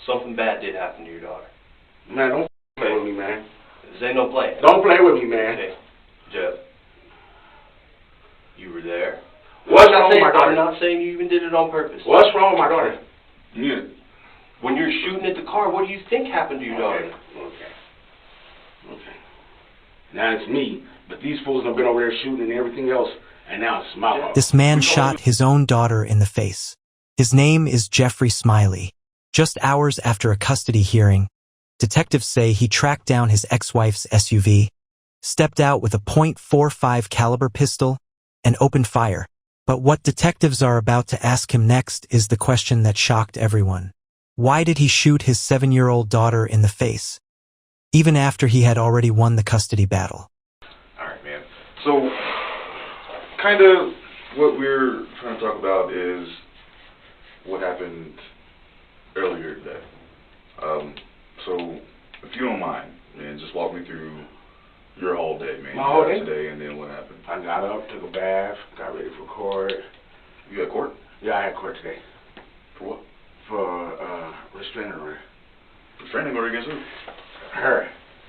Something bad did happen to your daughter. Man, don't play with me, man. This ain't no playing. Don't play with me, man. Okay, Jeff. You were there. What's wrong with my daughter? I'm not saying you even did it on purpose. What's wrong with my daughter? Yeah. When you're shooting at the car, what do you think happened to your daughter? Okay. Now it's me, but these fools have been over there shooting and everything else, and now it's my fault. This man shot his own daughter in the face. His name is Jeffrey Smiley. Just hours after a custody hearing, detectives say he tracked down his ex-wife's SUV, stepped out with a .45 caliber pistol, and opened fire. But what detectives are about to ask him next is the question that shocked everyone. Why did he shoot his 7-year-old daughter in the face, even after he had already won the custody battle? All right, man. So, kind of what we're trying to talk about is what happened earlier today. So, if you don't mind, man, just walk me through your whole day, man. My whole day? Today, and then what happened. I got up, took a bath, got ready for court. You had court? Yeah, I had court today. For what? For restraining order. Restraining order against who? Her.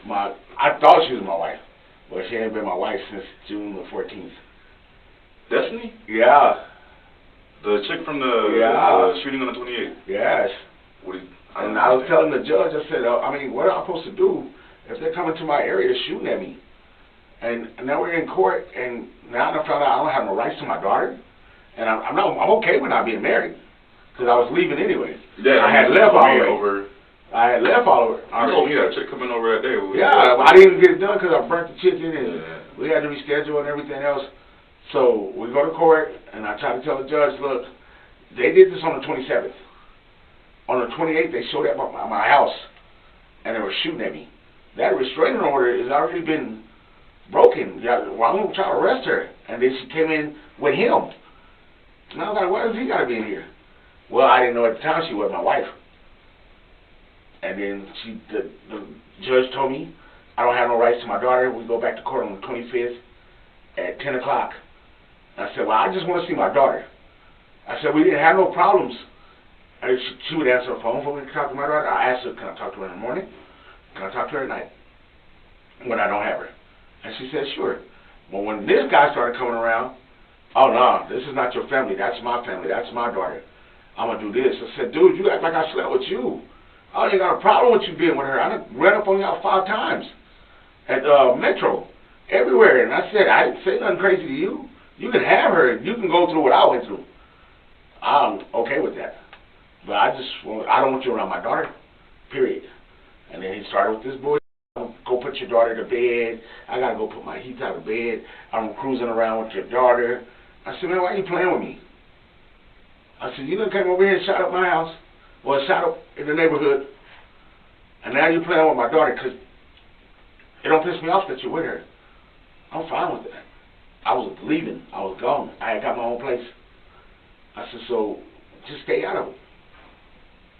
I thought she was my wife, but she ain't been my wife since June the 14th. Destiny? Yeah. The chick from the shooting on the 28th? Yes. And I was telling the judge, I said, what am I supposed to do if they're coming to my area shooting at me? And now we're in court, and now I found out I don't have no rights to my daughter. And I'm okay with not being married, because I was leaving anyway. Yeah, I had left already. I had left all over. You told me that chick coming over that day. Yeah, I didn't get it done because I burnt the chicken, and we had to reschedule and everything else. So we go to court, and I try to tell the judge, look, they did this on the 27th. On the 28th, they showed up at my house, and they were shooting at me. That restraining order has already been broken. I'm going to try to arrest her. And then she came in with him. And I was like, why does he got to be in here? Well, I didn't know at the time she was my wife. And then the judge told me I don't have no rights to my daughter. We go back to court on the 25th at 10 o'clock. I said, well, I just want to see my daughter. I said, we didn't have no problems. She would answer the phone for me to talk to my daughter. I asked her, can I talk to her in the morning? Can I talk to her at night when I don't have her? And she said, sure. But when this guy started coming around, oh, no, this is not your family. That's my family. That's my daughter. I'm going to do this. I said, dude, you act like I slept with you. I ain't got a problem with you being with her. I done ran up on y'all 5 times at Metro, everywhere. And I said, I didn't say nothing crazy to you. You can have her. You can go through what I went through. I'm okay with that. But I don't want you around my daughter, period. And then he started with this boy. Go put your daughter to bed. I got to go put my heat out of bed. I'm cruising around with your daughter. I said, man, why are you playing with me? I said, you done came over here and shot up my house, or shot up in the neighborhood, and now you're playing with my daughter because it don't piss me off that you're with her. I'm fine with that. I was leaving. I was gone. I had got my own place. I said, so just stay out of it.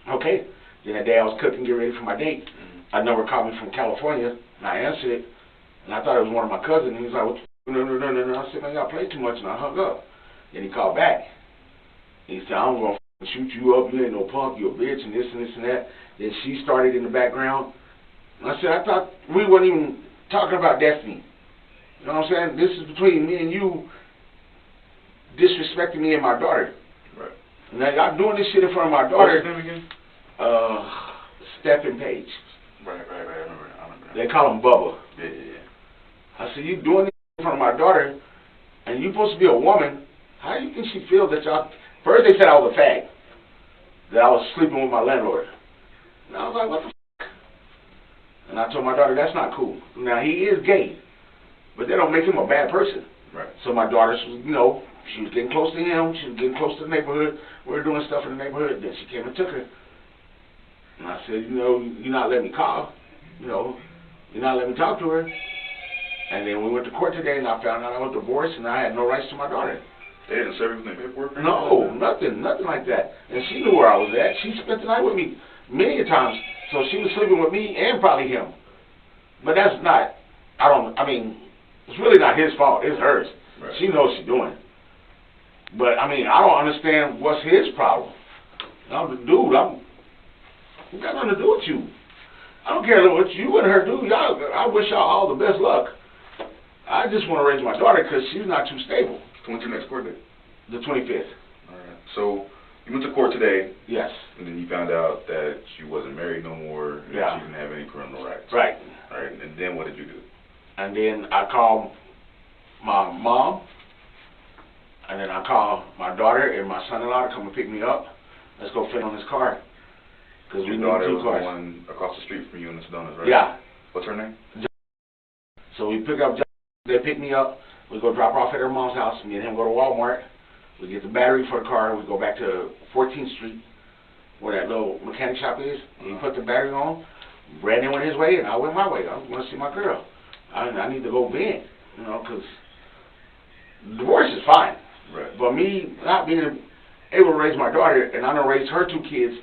Okay. Then that day I was cooking, getting ready for my date. A number called me from California, and I answered it, and I thought it was one of my cousins. And he was like, what no. I said, man, y'all play too much, and I hung up. Then he called back. He said, I'm going to shoot you up. You ain't no punk. You a bitch, and this and this and that. Then she started in the background. And I said, I thought we weren't even talking about Destiny. You know what I'm saying? This is between me and you disrespecting me and my daughter. Right. Now, y'all doing this shit in front of my daughter. What's his name again? Stephen Page. Right. I remember that. They call him Bubba. Yeah. I said, you doing this in front of my daughter, and you supposed to be a woman. How do you think she feels that y'all... First they said I was a fag, that I was sleeping with my landlord. And I was like, what the f***? And I told my daughter, that's not cool. Now, he is gay, but that don't make him a bad person. Right. So my daughter, she was getting close to him. She was getting close to the neighborhood. We were doing stuff in the neighborhood. Then she came and took her. And I said, you're not letting me call. You're not letting me talk to her. And then we went to court today, and I found out I was divorced, and I had no rights to my daughter. They didn't serve you with paperwork? No, nothing like that. And she knew where I was at. She spent the night with me many a times. So she was sleeping with me and probably him. But that's not, it's really not his fault. It's hers. Right. She knows what she's doing. But, I don't understand what's his problem. I'm the dude. It got nothing to do with you. I don't care what you and her do. Y'all, I wish y'all all the best luck. I just want to raise my daughter because she's not too stable. So when's your next court date? The 25th. All right. So you went to court today. Yes. And then you found out that she wasn't married no more. And Yeah. she didn't have any criminal rights. Right. All right. And then what did you do? And then I called my mom. And then I called my daughter and my son-in-law to come and pick me up. Let's go fit on this car. Because we Your need daughter 2 was cars. going across the street from you in the Sedonas, right? Yeah. What's her name? So we pick up, they pick me up, we go drop her off at her mom's house, me and him go to Walmart, we get the battery for the car, we go back to 14th Street, where that little mechanic shop is, and he put the battery on, Brandon went his way, and I went my way. I want to see my girl. I need to go vent, you know, because divorce is fine. Right. But me not being able to raise my daughter, and I done raised her 2 kids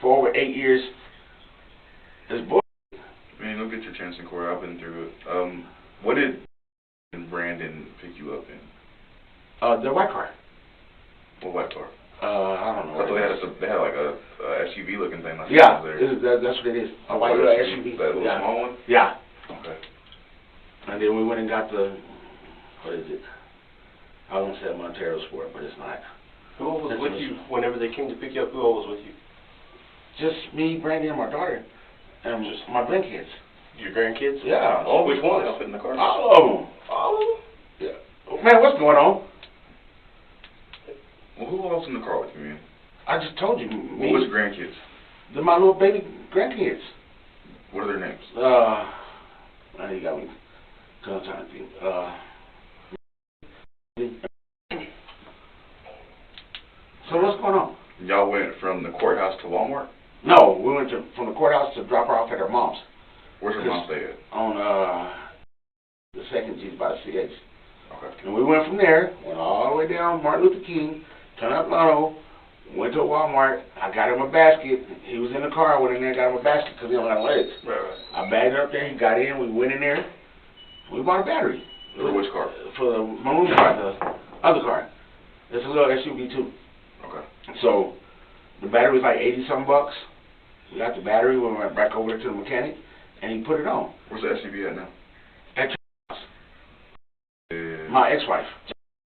for over 8 years, is bull. Man, you'll get your chance in court. I've been through it. What did Brandon pick you up in? The white car. What white car? I don't know. I thought they had like a SUV looking thing. Like Yeah, there. that's what it is. A white little SUV. That little Yeah. small one? Yeah. Okay. And then we went and got the, what is it? I won't say Montero Sport, but it's not. Who all was with you whenever they came to pick you up? Who all was with you? Just me, Brandon, and my daughter, and just my grandkids. Your grandkids? Yeah. Oh, which ones? They all fit in the car? All of them. All of them? Yeah. Man, what's going on? Well, who else in the car with you, man? I just told you. Me. What was your grandkids? They're my little baby grandkids. What are their names? Now you got me. I'm trying to think. So what's going on? Y'all went from the courthouse to Walmart? No, we went from the courthouse to drop her off at her mom's. Where's her mom stay at? On the second G's by the CH. Okay. And we went from there, went all the way down Martin Luther King, turned up Lotto, went to Walmart. I got him a basket. He was in the car. I went in there and got him a basket because he don't got legs. Right. I bagged it up there. He got in. We went in there. We bought a battery. For which car? For the maroon car, the other car. It's a little SUV too. Okay. So the battery was like 80-something bucks. We got the battery. We went back over to the mechanic, and he put it on. Where's the SUV at now? At your house. My ex-wife.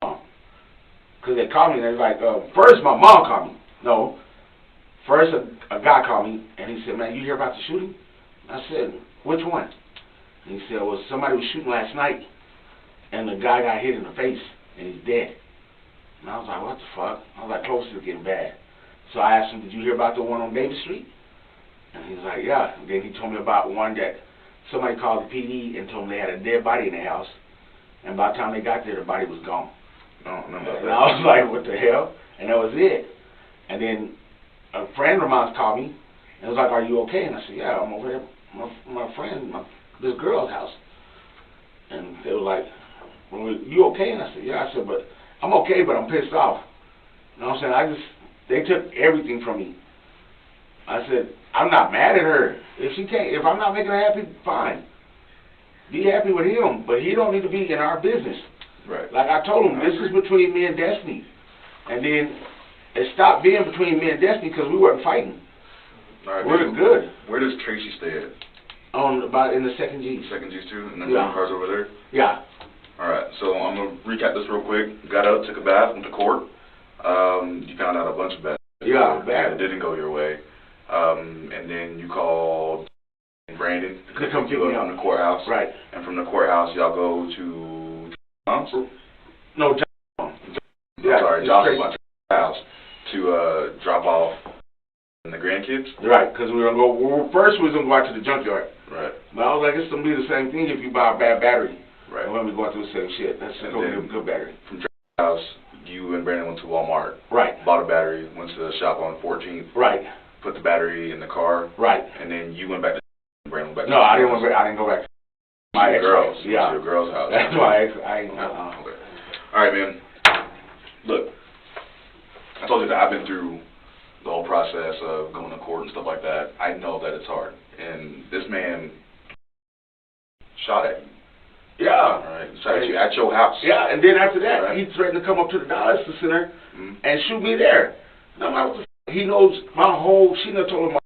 Because they called me, and they was like, first my mom called me. No. First a guy called me, and he said, man, you hear about the shooting? I said, which one? And he said, well, somebody was shooting last night, and the guy got hit in the face, and he's dead. And I was like, what the fuck? I was like, close to getting bad. So I asked him, did you hear about the one on Davis Street? And he was like, yeah. And then he told me about one that somebody called the PD and told them they had a dead body in their house. And by the time they got there, the body was gone. No, And I was like, what the hell? And that was it. And then a friend of mine called me and was like, are you okay? And I said, yeah, I'm over there, my friend, this girl's house. And they were like, well, you okay? And I said, yeah. I said, but I'm okay, but I'm pissed off. You know what I'm saying? They took everything from me. I said, I'm not mad at her. If I'm not making her happy, fine. Be happy with him, but he don't need to be in our business. Right. Like I told him, this is between me and Destiny. And then it stopped being between me and Destiny because we weren't fighting. All right, We're good. Where does Tracy stay at? About in the second G. Second G's too? And then Yeah. car's over there? Yeah. Alright, so I'm going to recap this real quick. Got up, took a bath, went to court. You found out a bunch of bad. Yeah, bad. It didn't go your way. And then you called Brandon To come pick me up from the courthouse. Right. And from the courthouse, y'all go to mom's? No, John. Yeah, Sorry, Josh's house to drop off the grandkids. Right, because we were going to go, first we was going to go out to the junkyard. Right. But I was like, it's going to be the same thing if you buy a bad battery. Right. And when we going through the same shit. That's going to be a good battery. From Josh's house, you and Brandon went to Walmart. Right. Bought a battery, went to the shop on 14th. Right. Put the battery in the car. Right. And then you went back to Brandon went back to No, I didn't go back to my ex girls. Yeah. To your girl's house. That's why Okay. Alright, man. Look, I told you that I've been through the whole process of going to court and stuff like that. I know that it's hard. And this man shot at you. Yeah. Alright, shot at you at your house. Yeah, and then after that, Right. he threatened to come up to the dialysis center Mm-hmm. and shoot me there. No, he knows my whole, she done told him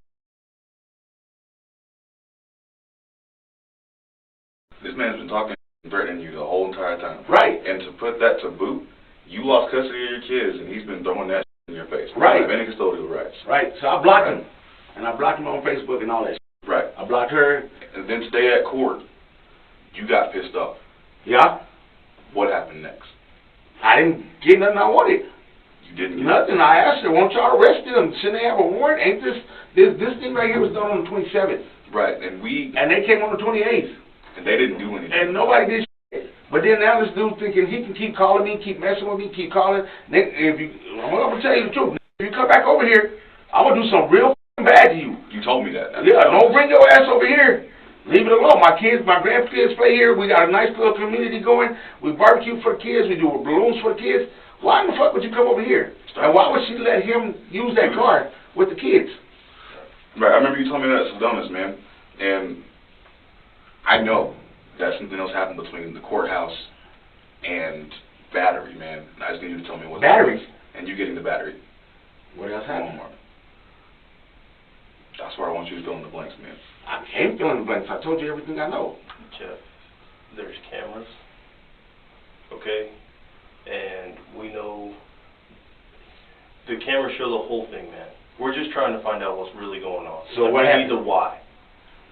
This man's been talking and threatening you the whole entire time. Right. And to put that to boot, you lost custody of your kids, and he's been throwing that in your face. Right. You don't have any custodial rights. Right. So I blocked him. And I blocked him on Facebook and all that. Right. I blocked her. And then today at court, you got pissed off. Yeah. What happened next? I didn't get nothing I wanted. You didn't get Nothing. I asked her, won't y'all arrest them? Shouldn't they have a warrant? Ain't this thing right here was done on the 27th. Right. And they came on the 28th. And they didn't do anything. And nobody did shit. But then now this dude thinking he can keep calling me, keep messing with me, keep calling. I'm going to tell you the truth. If you come back over here, I'm going to do something real bad to you. You told me that. Yeah, don't bring your ass over here. Leave it alone. My grandkids play here. We got a nice little community going. We barbecue for the kids. We do balloons for the kids. Why in the fuck would you come over here? And why would she let him use that car with the kids? Right, I remember you told me that at Sedona's, man. And I know that something else happened between the courthouse and battery, man. And I just need you to tell me what. Battery? And you getting the battery. What else happened? That's where I want you to fill in the blanks, man. I can't fill in the blanks. I told you everything I know. Jeff, there's cameras, okay? And we know the cameras show the whole thing, man. We're just trying to find out what's really going on. So what happened? We need the why.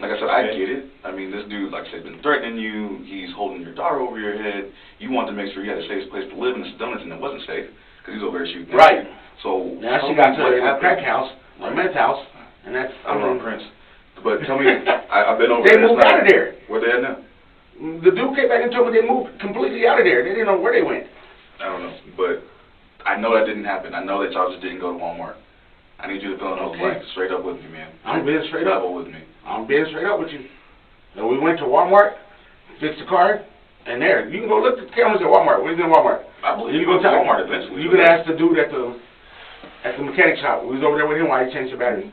Like I said, I get it. I mean, this dude, like I said, been threatening you. He's holding your daughter over your head. You wanted to make sure you had a safe place to live in the Sedonas, and it wasn't safe because he's over there shooting. Right. So now she got to a crack house, a meth house, and that's. I'm on Prince. But tell me, I've been over there. They moved out of there. Where they at now? The dude came back and told me they moved completely out of there. They didn't know where they went. I don't know, but I know that didn't happen. I know that y'all just didn't go to Walmart. I need you to fill in those blanks straight up with me, man. I'm being straight up with me. I'm being straight up with you. And we went to Walmart, fixed the car, and there. You can go look at the cameras at Walmart. We're in Walmart. I believe you can go to Walmart eventually. You can ask the dude at the mechanic shop. We was over there with him while he changed the battery.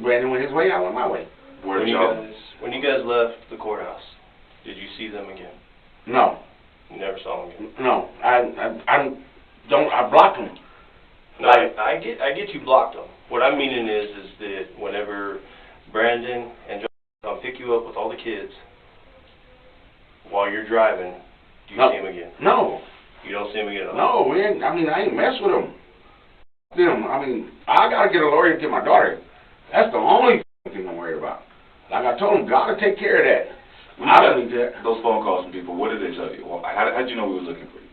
Brandon went his way, I went my way. When you guys left the courthouse, did you see them again? No. You never saw them again? No. I blocked them. No, I get you blocked them. What I'm meaning is that whenever Brandon and John come pick you up with all the kids while you're driving, do you see them again? No. You don't see them again at No, all? I ain't mess with them. I gotta get a lawyer to get my daughter. That's the only thing I'm worried about. Like I told him, God will take care of that. I don't need that. Those phone calls from people, what did they tell you? Well, how did you know we was looking for you?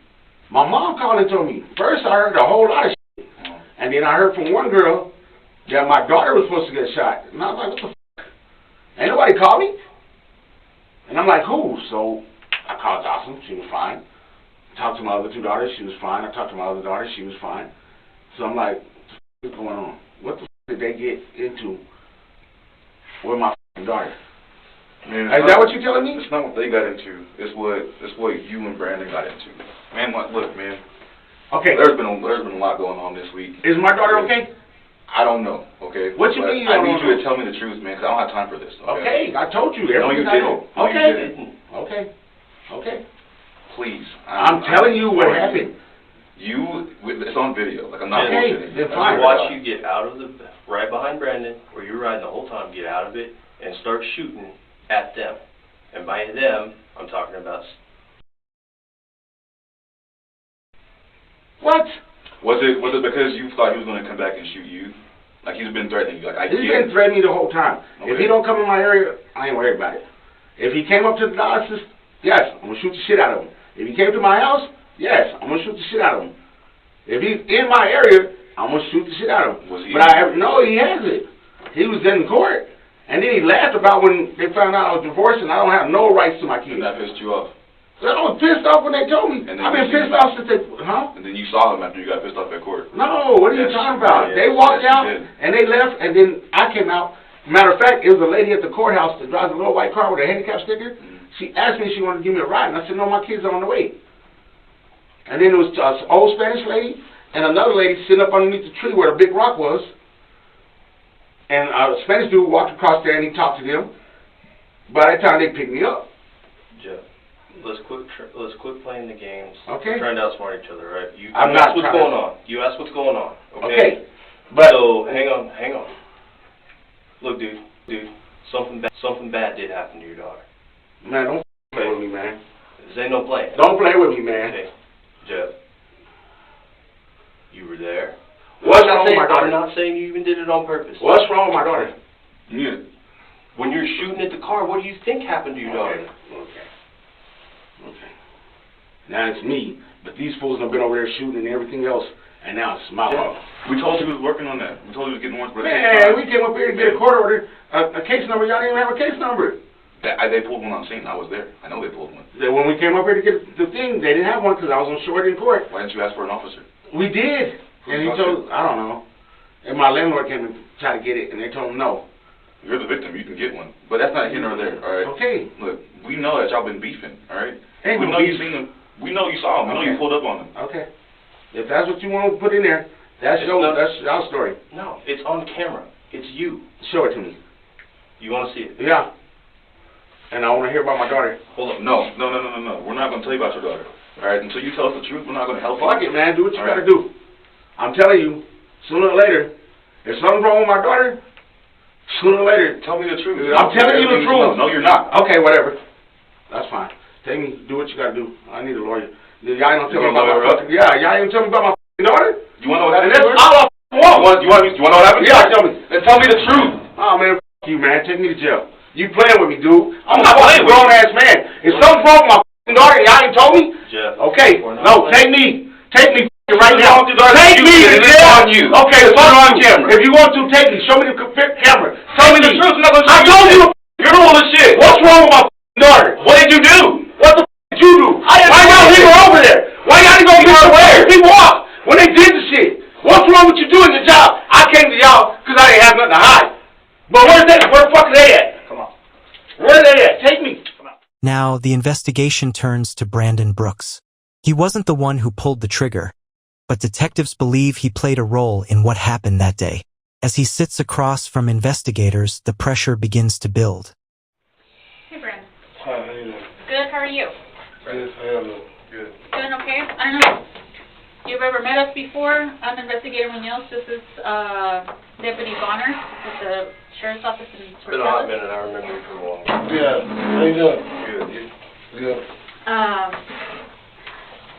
My mom called and told me. First I heard a whole lot of shit. And then I heard from one girl that my daughter was supposed to get shot. And I was like, what the fuck? Ain't nobody called me? And I'm like, who? So I called Dawson. She was fine. Talked to my other two daughters. She was fine. I talked to my other daughter. She was fine. So I'm like, what's going on? What the fuck did they get into with my daughter? Man, is that what you're telling me? It's not what they got into. It's what you and Brandon got into. Man, look, man. Okay. There's been a lot going on this week. Is my daughter okay? I don't know. Okay. What you mean? I need you to tell me the truth, man, because I don't have time for this. Okay. I told you everything I know. Okay. Okay. Please. I'm telling you what happened. It's on video. Like I'm not bullshitting. Then fine. I watch you get out of right behind Brandon, where you're riding the whole time, get out of it, and start shooting at them. And by them, I'm talking about... What? Was it because you thought he was going to come back and shoot you? Like he's been threatening you? He's been threatening me the whole time. Okay. If he don't come in my area, I ain't worried about it. If he came up to the diocese, yes, I'm going to shoot the shit out of him. If he came to my house, yes, I'm going to shoot the shit out of him. If he's in my area, I'm going to shoot the shit out of him. No, he hasn't. He was in court. And then he laughed about when they found out I was divorced and I don't have no rights to my kids. And that pissed you off? So I was pissed off when they told me. I've been pissed off since they, And then you saw him after you got pissed off at court. No, what are you talking about? They walked out and they left and then I came out. Matter of fact, it was a lady at the courthouse that drives a little white car with a handicap sticker. She asked me if she wanted to give me a ride and I said, no, my kids are on the way. And then there was an old Spanish lady and another lady sitting up underneath the tree where the big rock was. And a Spanish dude walked across there and he talked to them. By that time, they picked me up. Jeff, let's quit playing the games. Okay. We're trying to outsmart each other, right? You I'm ask not what's going on. You ask what's going on. Okay. But so hang on. Look, dude, something bad did happen to your daughter. Man, don't play with me, man. This ain't no playing. Don't play with me, man. Okay, Jeff. You were there. What's wrong with my daughter? I'm not saying you even did it on purpose. What's wrong with my daughter? Yeah. When you're shooting at the car, what do you think happened to your daughter? Okay. Now it's me, but these fools have been over there shooting and everything else, and now it's my fault. We told you we was working on that. We told you we was getting one for the Man, we came up here to get a court order, a case number. Y'all didn't even have a case number. They pulled one on scene. I was there. I know they pulled one. When we came up here to get the thing, they didn't have one because I was on short in court. Why didn't you ask for an officer? We did. And he told, I don't know. And my landlord came and tried to get it, and they told him no. You're the victim. You can get one. But that's not here nor there, all right? Okay. Look, we know that y'all been beefing, all right? Hey, we know you seen them. We know you saw them. We know you pulled up on them. Okay. If that's what you want to put in there, that's your story. No, it's on camera. It's you. Show it to me. You want to see it? Yeah. And I want to hear about my daughter. Hold up. No. We're not going to tell you about your daughter, all right? Until you tell us the truth, we're not going to help you. Fuck it, man. Do what you got to do. I'm telling you, sooner or later, if something's wrong with my daughter, sooner or later. Tell me the truth. I'm telling you the truth. No, you're not. Okay, whatever. That's fine. Take me, do what you got to do. I need a lawyer. Y'all ain't tell me about my fucking, y'all ain't tell me about my fucking daughter? You want to know what happened? And that's all I want. You want to know what happened? Yeah, tell me. Then tell me the truth. Oh, man, fuck you, man. Take me to jail. You playing with me, dude. I'm not playing with you. Grown-ass man. If something's wrong with my fucking daughter, y'all ain't told me? Jeff. Okay, no, take me. Take me right now. Take me to jail. Okay, fuck on camera. If you want to, take me. Show me the camera. Tell me the truth. I told you. You're full of shit. What's wrong with my fucking daughter? What did you do? What the did you do? Why y'all leave her over there? Why y'all didn't go get her where? People off when they did the shit. What's wrong with you doing your job? I came to y'all because I didn't have nothing to hide. But where the fuck are they at? Come on. Where are they at? Take me. Come on. Now, the investigation turns to Brandon Brooks. He wasn't the one who pulled the trigger, but detectives believe he played a role in what happened that day. As he sits across from investigators, the pressure begins to build. Hey, Brandon. Hi, how you doing? Good, how are you? Good, I am good. Doing okay? I don't know if you've ever met us before. I'm Investigator Munoz. This is Deputy Bonner with the Sheriff's Office in It's been a hot Portales. minute. I remember you from a while. Yeah, how you doing? Good. You? Good.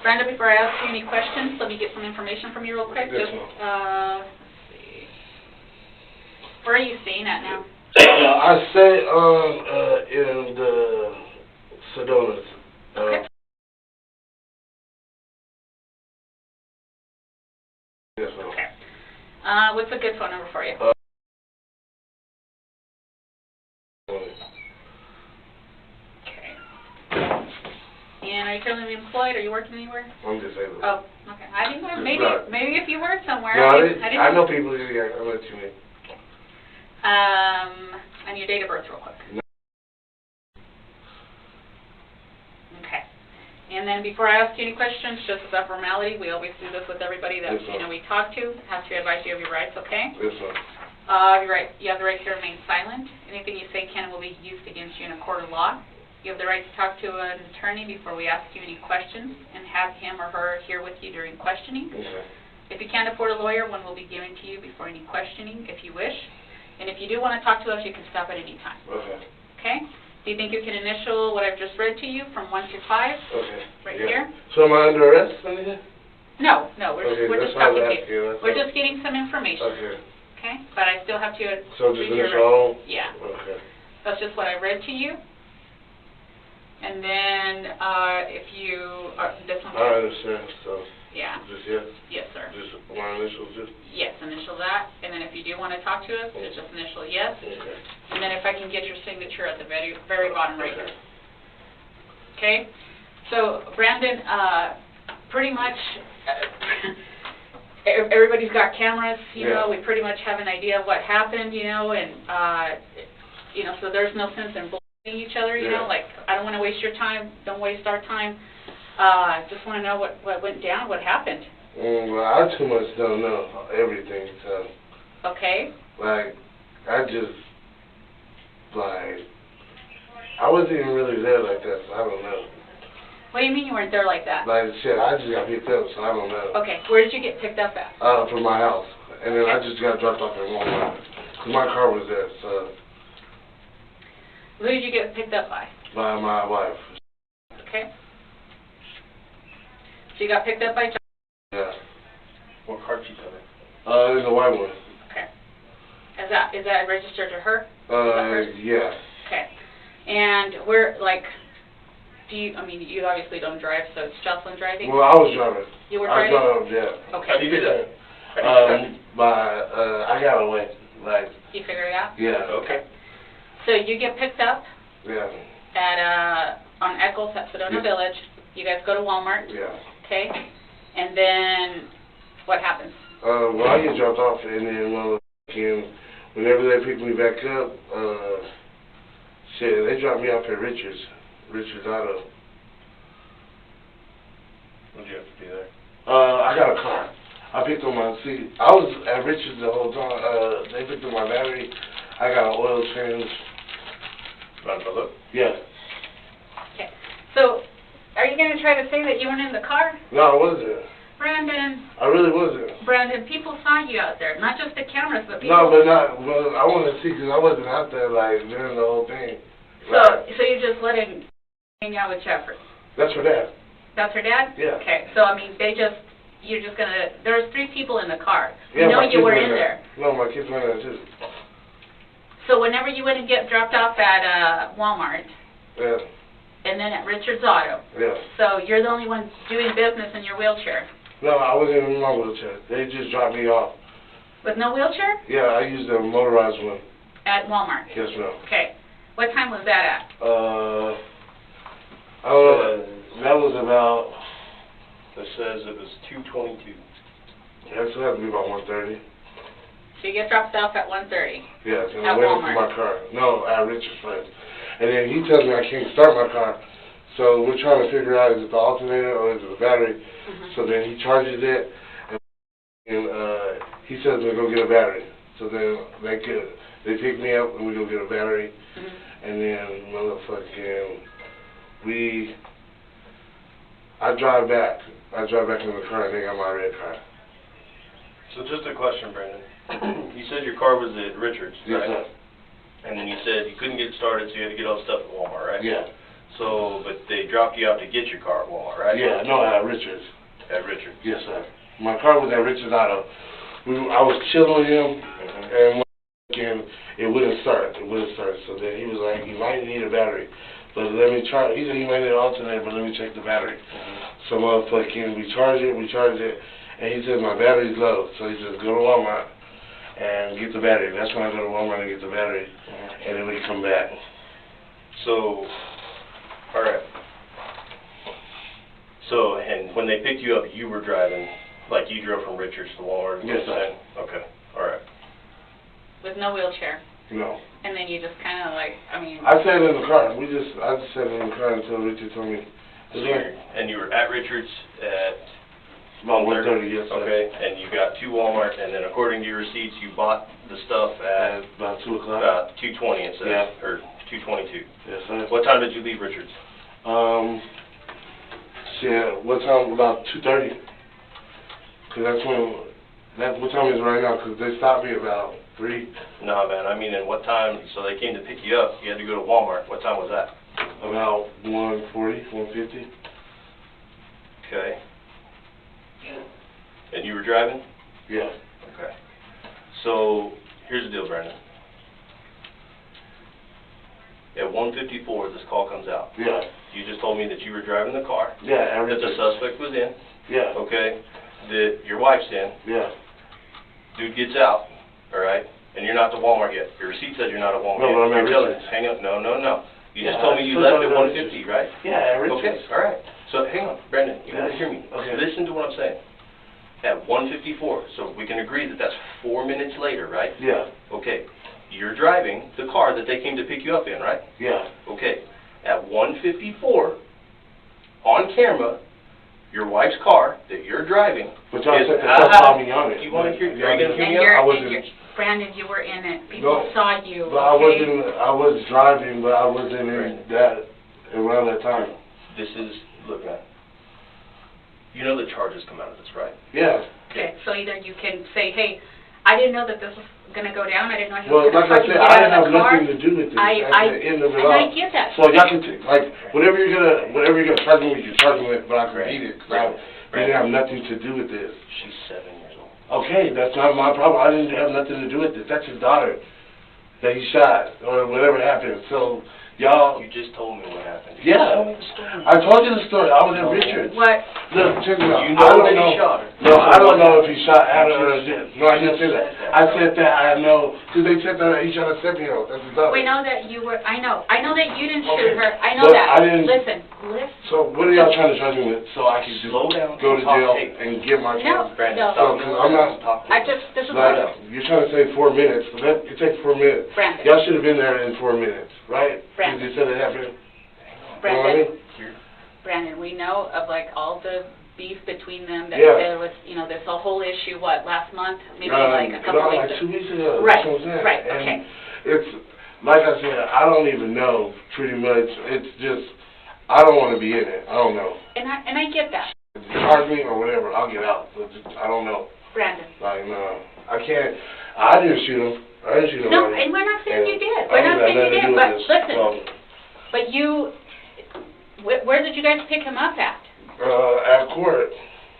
Brandon, before I ask you any questions, let me get some information from you real quick. Yes, Just, ma'am. let's see. Where are you staying at now? I stay in the Sedonas. Okay. Yes, ma'am. What's a good phone number for you? Okay. And are you currently employed? Are you working anywhere? I'm disabled. Oh, okay. I didn't know. It's Maybe, not. maybe if you work somewhere. No, I didn't I know people who I'll let you in. And your date of birth, real quick. No. Okay. And then before I ask you any questions, just as a formality, we always do this with everybody that Yes, ma'am. we talk to. Have to advise you of your rights. Okay. Yes, ma'am. You have the right to remain silent. Anything you say can and will be used against you in a court of law. You have the right to talk to an attorney before we ask you any questions and have him or her here with you during questioning. Okay. If you can't afford a lawyer, one will be given to you before any questioning if you wish. And if you do want to talk to us, you can stop at any time. Okay. Okay? Do you think you can initial what I've just read to you from 1 to 5? Okay. Right Yeah. here? So am I under arrest or anything? No, we're Okay, just that's what I was talking to asking, you. that's We're all. just getting some information. Okay. Okay? But I still have to So just read your initial all? Yeah. Okay. That's just what I read to you. And then if you are this one. I understand, so Yeah. just yes? Yes, sir. Just my initials, just? Yes, initial that. And then if you do want to talk to us, it's just initial yes. Okay. And then if I can get your signature at the very bottom right here. Okay? So, Brandon, pretty much everybody's got cameras, you know, we pretty much have an idea of what happened, you know, and, so there's no sense in blaming each other, you know, like, I don't want to waste your time, don't waste our time. Just want to know what went down, what happened. Well, I too much don't know everything, so. Okay? Like, I wasn't even really there like that, so I don't know. What do you mean you weren't there like that? Like, shit, I just got picked up, so I don't know. Okay, where did you get picked up at? From my house. And then I just got dropped off at Walmart. Because my car was there, so. Who did you get picked up by? By my wife. Okay. So you got picked up by John? Yeah. What car did you come in? In the white one. Okay. Is that registered to her? Yeah. Okay. And where, like, I mean, you obviously don't drive, so it's Jocelyn driving? Well, I was driving. You were driving? I was driving, yeah. Okay. How do you do that? I got away. Like. You figure it out? Yeah. Okay. So you get picked up Yeah. at, on Eccles at Sedona Yeah. Village. You guys go to Walmart, Yeah. okay? And then, what happens? Well, I get dropped off, and then whenever they pick me back up, they dropped me off at Richards Auto. What'd you have to do there? I got a car. I picked up my seat. I was at Richards the whole time. They picked up my battery. I got an oil change. Run for look? Yeah. Okay. So, are you going to try to say that you weren't in the car? No, I wasn't. Brandon, I really wasn't. Brandon, people saw you out there. Not just the cameras, but people. No, but not. Well, I wanted to see because I wasn't out there like during the whole thing. So you're just letting hang out with Jeffrey? That's for that. That's her dad? Yeah. Okay. So, I mean, you're just going to, there's 3 people in the car. Yeah, You know my you kids were went in there. No, my kids went there too. So whenever you went and get dropped off at Walmart, Yeah. and then at Richards Auto, Yeah. so you're the only one doing business in your wheelchair. No, I wasn't in my wheelchair. They just dropped me off. With no wheelchair? Yeah, I used a motorized one. At Walmart? Yes, ma'am. Okay. What time was that at? That was about. It says it was 2:22. That had to be about 1:30. So you get dropped off at 1:30? Yes, and At I went Walmart. into my car. No, at Richard's place. And then he tells me I can't start my car. So we're trying to figure out is it the alternator or is it the battery. Mm-hmm. So then he charges it, and he says we go get a battery. So then they pick me up and we go get a battery, and then motherfucking I drive back. I drive back in the car and they got my red car. So just a question, Brandon. You said your car was at Richards, Yes, right? sir. And then you said you couldn't get started, so you had to get all the stuff at Walmart, right? Yeah. So, but they dropped you out to get your car at Walmart, right? Yeah, no, at Richards. At Richards. Yes, sir. My car was at Richards Auto. I was chilling with him, and it wouldn't start. So then he was like, you might need a battery. But let me try. He said he might need an alternator, but let me check the battery. So motherfucking, we charge it, and he said my battery's low. So he says, go to Walmart and get the battery. That's when I go to Walmart and get the battery, and then we come back. So, all right. So, and when they picked you up, you were driving, like you drove from Richards to Walmart? Yes, sir. Okay, all right. With no wheelchair? No. And then you just kind of like, I mean... I sat in the car. I just sat in the car until Richard told me. So and you were at Richards at... About 1:30, yes, sir. Okay, and you got to Walmart, and then according to your receipts, you bought the stuff at... About 2 o'clock. About 2:20, it says, Yeah. or 2:22. Yes, sir. What time did you leave Richards? What time? About 2:30. Cause what time is it right now? Cause they stopped me about 3. No, man, I mean, and what time, so they came to pick you up, you had to go to Walmart. What time was that? About 1:40, 1:50. Okay. And you were driving? Yeah. Okay. So, here's the deal, Brandon. At 1:54, this call comes out. Yeah. You just told me that you were driving the car. Yeah. That the suspect was in. Yeah. Okay. That your wife's in. Yeah. Dude gets out. All right. And you're not to Walmart yet. Your receipt says you're not at Walmart No, yet. but I'm at You're telling Richards. hang on. No. You Yeah, just told me you I left told at you at 1:50, right? Yeah, at Richards. Okay. All right. So hang on, Brandon. You gotta Yeah. hear me. Okay. Listen to what I'm saying. At 1:54, so we can agree that that's 4 minutes later, right? Yeah. Okay. You're driving the car that they came to pick you up in, right? Yeah. Okay. At 1:54, on camera, your wife's car that you're driving. But y'all is said the stuff saw me on it. You want to hear? Are you gonna hear And me out? I wasn't- Brandon, you were in it. People No, saw you, But I okay? I was driving, but I wasn't in that around that time. This is, look, man. You know the charges come out of this, right? Yeah. Okay, so either you can say, hey, I didn't know that this was gonna go down. I didn't know he Well, was gonna like I fucking said, get I out didn't have of the car. nothing to do with this at the end of it all. And I get that. So y'all can, like, whatever you're gonna charge me with, you charge me with, but I can beat it, 'cause I didn't have nothing to do with this. She's 7 years old. Okay, that's not my problem. I didn't have nothing to do with this. That's his daughter that he shot, or whatever happened. So, y'all, You just told me what happened. yeah, Tell me the story. I told you the story. I was in Richards. What? Look, check it out. You I know don't that know. he shot her. No, I don't know if he shot Adam or You did. just- No, I didn't say that. I said that I know, because they said that he shot a 7-year-old. That's his daughter. We know that you were, I know that you didn't Okay. shoot her. I know But that. I didn't- Listen. So what are y'all trying to charge me with? So I can just Slow down go to and talk jail tape. and get my No. chance? Brandon, No. stop. No, 'cause I'm not- Talk. this is Like, what, you're trying to say 4 minutes, but it takes 4 minutes. Brandon. Y'all should have been there in 4 minutes, right? Brandon. Because you said it happened. You know what I Brandon, mean? Brandon, we know of like all the beef between them, that Yeah. there was, this whole issue, last month? Maybe like a couple no, weeks like 2 weeks ago. Right, That's what I'm saying. right, And okay. it's, like I said, I don't even know, pretty much. It's just, I don't want to be in it. I don't know. And I get that, If you charge me or whatever, I'll get out. But just, I don't know. Brandon. Like, no. I can't. I didn't shoot him. I didn't shoot him. No, and we're not saying you did. We're I not don't saying have you nothing to did, do but with this. listen, but you, where did you guys pick him up at? At court.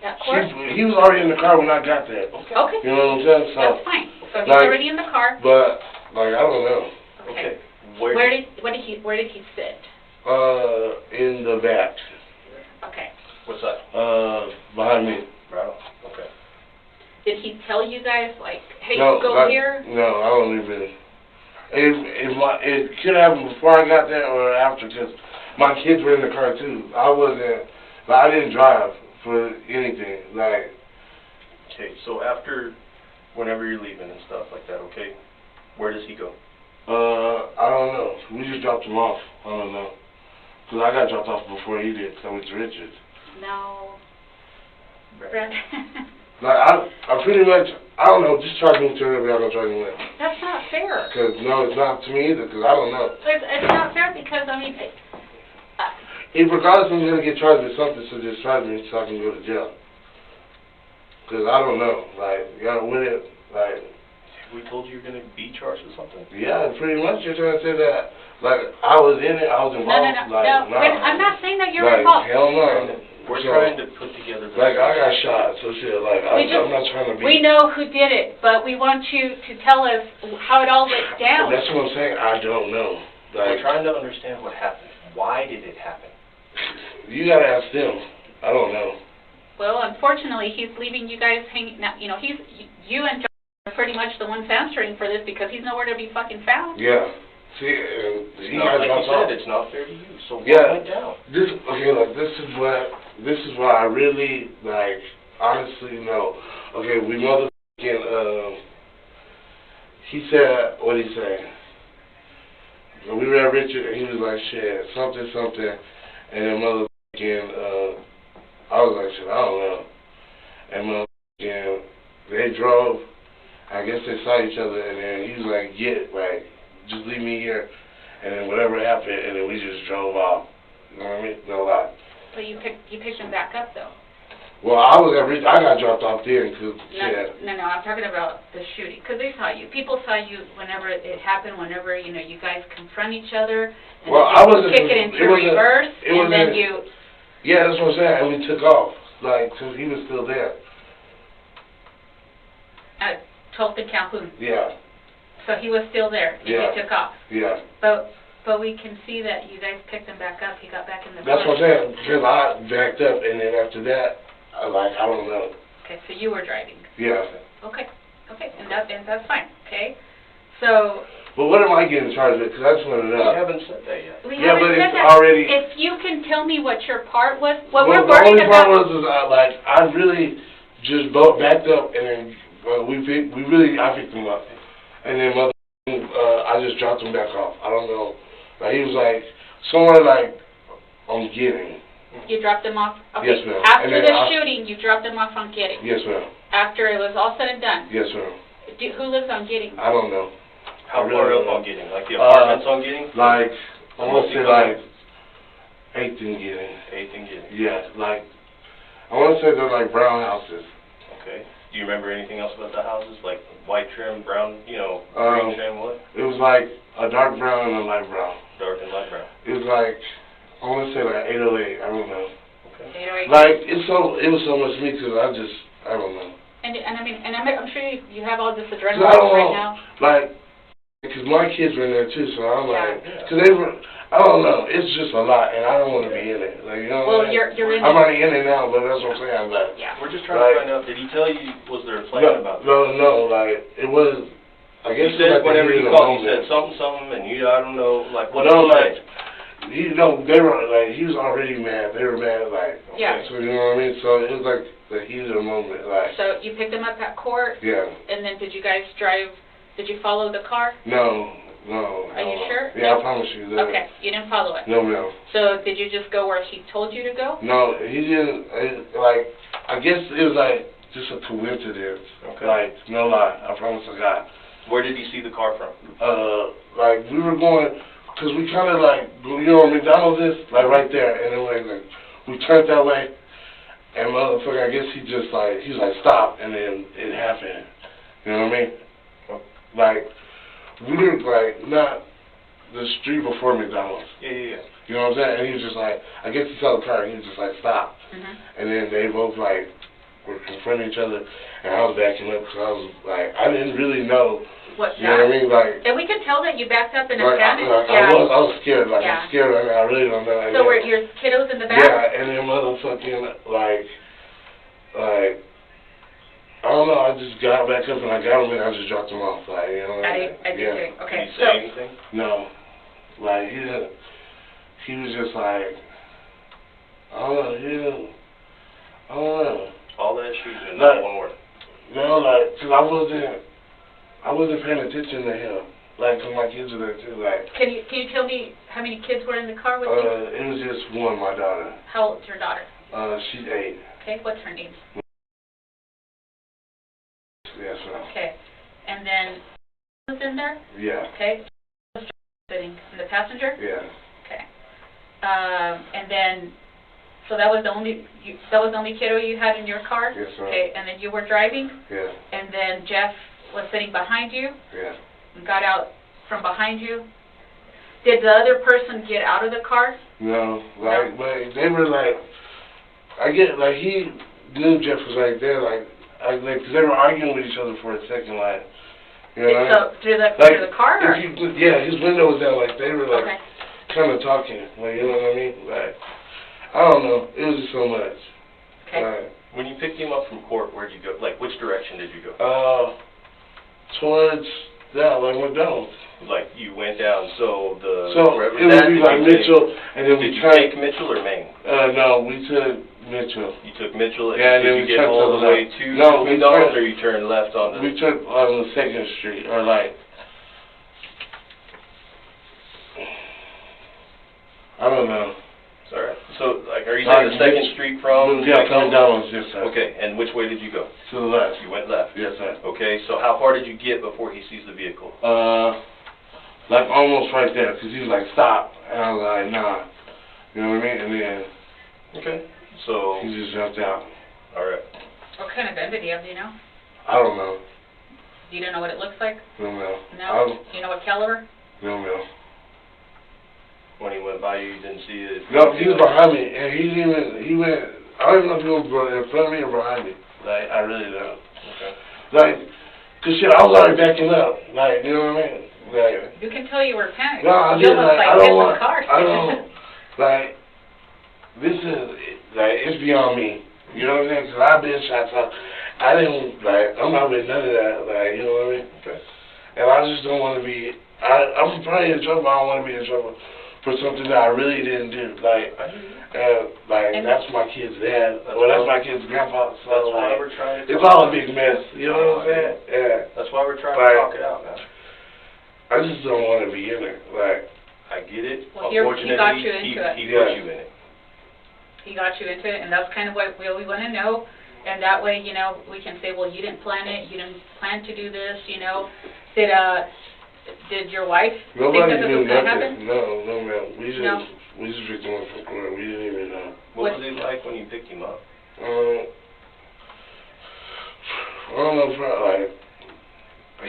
At court? He was already in the car when I got there. Okay, You know what I'm saying? So, that's fine. So he's like- already in the car. but, like, I don't know. Okay. Where did he sit? In the back. Okay. What's that? Behind me. Rattle? Okay. Did he tell you guys, like, hey, No, go like, here? No, I don't even. It could happen before I got there or after, because my kids were in the car too. I didn't drive for anything. Like, Okay, so after, whenever you're leaving and stuff like that, okay, where does he go? I don't know. We just dropped him off. I don't know. Because I got dropped off before he did, because I went to Richards. No. Brandon. Like, I pretty much, I don't know, just charge me to whatever y'all gonna charge me with. That's not fair. Because, no, it's not to me either, because I don't know. It's not fair because, I mean, If regardless I'm going to get charged with something, so just charge me so I can go to jail. Because I don't know. Like, y'all with it, like, We told you you're going to be charged with something? yeah, pretty much you're trying to say that. Like, I was in it, I was no, involved. Like, nah. I'm not saying that you're like, involved. hell no. We're So, trying to put together the... like, I got shot, so shit, like, I'm not trying to be... We know who did it, but we want you to tell us how it all went down. That's what I'm saying, I don't know. We're Like, trying to understand what happened. Why did it happen? you gotta ask them. I don't know. Well, unfortunately, he's leaving you guys hanging. Now, you and John are pretty much the ones answering for this because he's nowhere to be fucking found. Yeah. See, and It's he not, got like you dropped off. said, it's not fair to you. So what Yeah. went down? This is why I really, like, honestly know. Okay, we motherfucking, he said, what'd he say? We were at Richard, and he was like, shit, something, and then motherfucking, I was like, shit, I don't know. And motherfucking, they drove, I guess they saw each other, and then he was like, just leave me here, and then whatever happened, and then we just drove off. You know what I mean? No lie. But you picked him back up though. Well, I got dropped off there because shit. No, I'm talking about the shooting because they saw you. People saw you whenever it happened. Whenever you guys confront each other, and Well, then I you wasn't. kick it into reverse, and then you. Yeah, that's what I'm saying. And we took off, like, because he was still there. At 12th and Calhoun. Yeah. So he was still there, and Yeah. you took off. Yeah. But we can see that you guys picked him back up. He got back in the car. That's what I'm saying. Because I backed up, and then after that, I don't know. Okay, so you were driving. Yeah. Okay, and that's fine. Okay, so. But what am I getting charged with? Because I just want to We know. haven't said that yet. We Yeah, haven't but said it's that. already. If you can tell me what your part was, what Well, we're the worried only part about. was I really just backed up, and then I picked him up, and then I just dropped him back off. I don't know. Like, he was like somewhere like on Gidding. You dropped him off. Okay. Yes, ma'am. After And then the shooting, you dropped him off on Gidding. Yes, ma'am. After it was all said and done. Yes, ma'am. Who lives on Gidding? I don't know. How I far really up don't on Gidding? Like the apartments on Gidding? Like, I want to say Multi-county? like 8th and Gidding. 8th and Gidding. Yeah, like I want to say they're like brown houses. Okay. Do you remember anything else about the houses, like white trim, brown, you know, green trim, what? It was like a dark brown and a light brown. Dark and light brown. It was like, I want to say like 808, I don't know. Okay. 808. Like, it was so much me because I don't know. And I mean, and I'm sure you have all this adrenaline I don't right know, now. like, because my kids were in there too, so I'm like, Yeah. because they were, I don't know, it's just a lot, and I don't want to be in it. Like, you know Well, what I mean? you're in I'm it. already in it now, but that's what I'm saying. Like, Yeah. We're just trying to find out, did he tell you, was there a plan about that? no, like, it was, I guess You said like whenever the you heat of the called, you said moment. something, and you, I don't know, like, what No, did he like, say? you know, they were, like, he was already mad. They were mad, like, Yeah. so you know what I mean? So it was like the heat of the moment, like, So you picked him up at court, yeah. and then did you guys drive? Did you follow the car? No. Are you sure? Yeah, No? I promise you that. Okay, you didn't follow it. No. So did you just go where he told you to go? No, he didn't, like, I guess it was like just a coincidence. Okay. Like, no lie, I promise to God. Where did you see the car from? Like, we were going, because we kind of like, you know where McDonald's is? Like, right there. And then like, we turned that way, and motherfucker, I guess he just like, he was like, stop, and then it happened. You know what I mean? Like, we were like, not the street before McDonald's. Yeah. You know what I'm saying? And he was just like, I guess he saw the car, and he was just like, stop. Mm-hmm. And then they both like were confronting each other, and I was backing up because I was like, I didn't really know. What? You know what I mean? Like, And we can tell that you backed up in a like panic. I was scared. Like, Yeah. I'm scared right now. I really don't know. And So then, were your kiddos in the back? yeah, and then motherfucking like, I don't know. I just got back up and I got him and I just dropped him off. Like, you know. I did yeah. too. Okay. Did he say anything? No, like he didn't. He was just like, I don't know. He didn't. I don't know. All that shooting and Like- not one word. No, like, cause I wasn't paying attention to him. Like, cause my kids were there too. Like, Can you tell me how many kids were in the car with you? it was just one, my daughter. How old's your daughter? She's 8. Okay. What's her name? Yeah, so. Okay. And then was in there? Yeah. Okay. Sitting in the passenger? Yeah. Okay. And then, so that was the only kiddo you had in your car? Yes, sir. Okay, and then you were driving, Yeah. and then Jeff was sitting behind you, Yeah. and got out from behind you. Did the other person get out of the car? No, like, but they were like, I get, like, he knew Jeff was right there, like, cause they were arguing with each other for a second, like, you know. So through the car? Or? Yeah, his window was down, like, they were like, Okay. kind of talking, like, you know what I mean? Like, I don't know, it was just so much. Okay. Like, When you picked him up from court, where'd you go? Like, which direction did you go? Towards that, like, McDonald's. Like, you went down, so wherever it would that, be did like you take- Mitchell, and then Did we you turned. take Mitchell or Main? No, we took Mitchell. You took Mitchell, and Yeah, and then did we you get turned all to the the way left. to No, we McDonald's, turned- or you turned left on the... We took on the 2nd Street, or like, I don't know. Sorry. So, like, are you saying the 2nd Street from... Yeah, from McDonald's, yes, sir. Okay, and which way did you go? To the left. You went left. Yes, sir. Okay, so how far did you get before he sees the vehicle? Like almost right there, because he was like, stop. And I was like, nah. You know what I mean? And then Okay, so... he just jumped out. Alright. What kind of gun did he have, do you know? I don't know. Do you know what it looks like? No, no. No? Do you know what caliber? No, no. When he went by you, you didn't see it? No, he was behind me, and he went, I don't even know if he was in front of me or behind me. Like, I really don't. Okay. Like, cause shit, I was already backing up. Like, you know what I mean? Like, You can tell you were panicked. no, I You didn't, almost, like, I hit don't the want, car. I don't, like, this is, like, it's beyond me. You know what I mean? Cause I've been shot, so I didn't, like, I'm not with none of that, like, you know what I mean? Okay. And I just don't want to be, I'm probably in trouble, I don't want to be in trouble for something that I really didn't do. Like, And- that's my kid's dad, well, that's my kid's grandpa, so, That's why like, we're trying to... it's all a big mess, you know what I'm saying? Yeah. That's why we're trying Like- to talk it out, man. I just don't want to be in it, like, I get it. Well, he got you into it. He Yeah. put you in it. He got you into it, and that's kind of what we want to know. And that way, you know, we can say, well, you didn't plan it, you didn't plan to do this, you know. Did your wife nobody think that this knew was going to happen? nothing. No, man, we No. just picked him up from court, we didn't even know. What was it like when you picked him up? I don't know, like,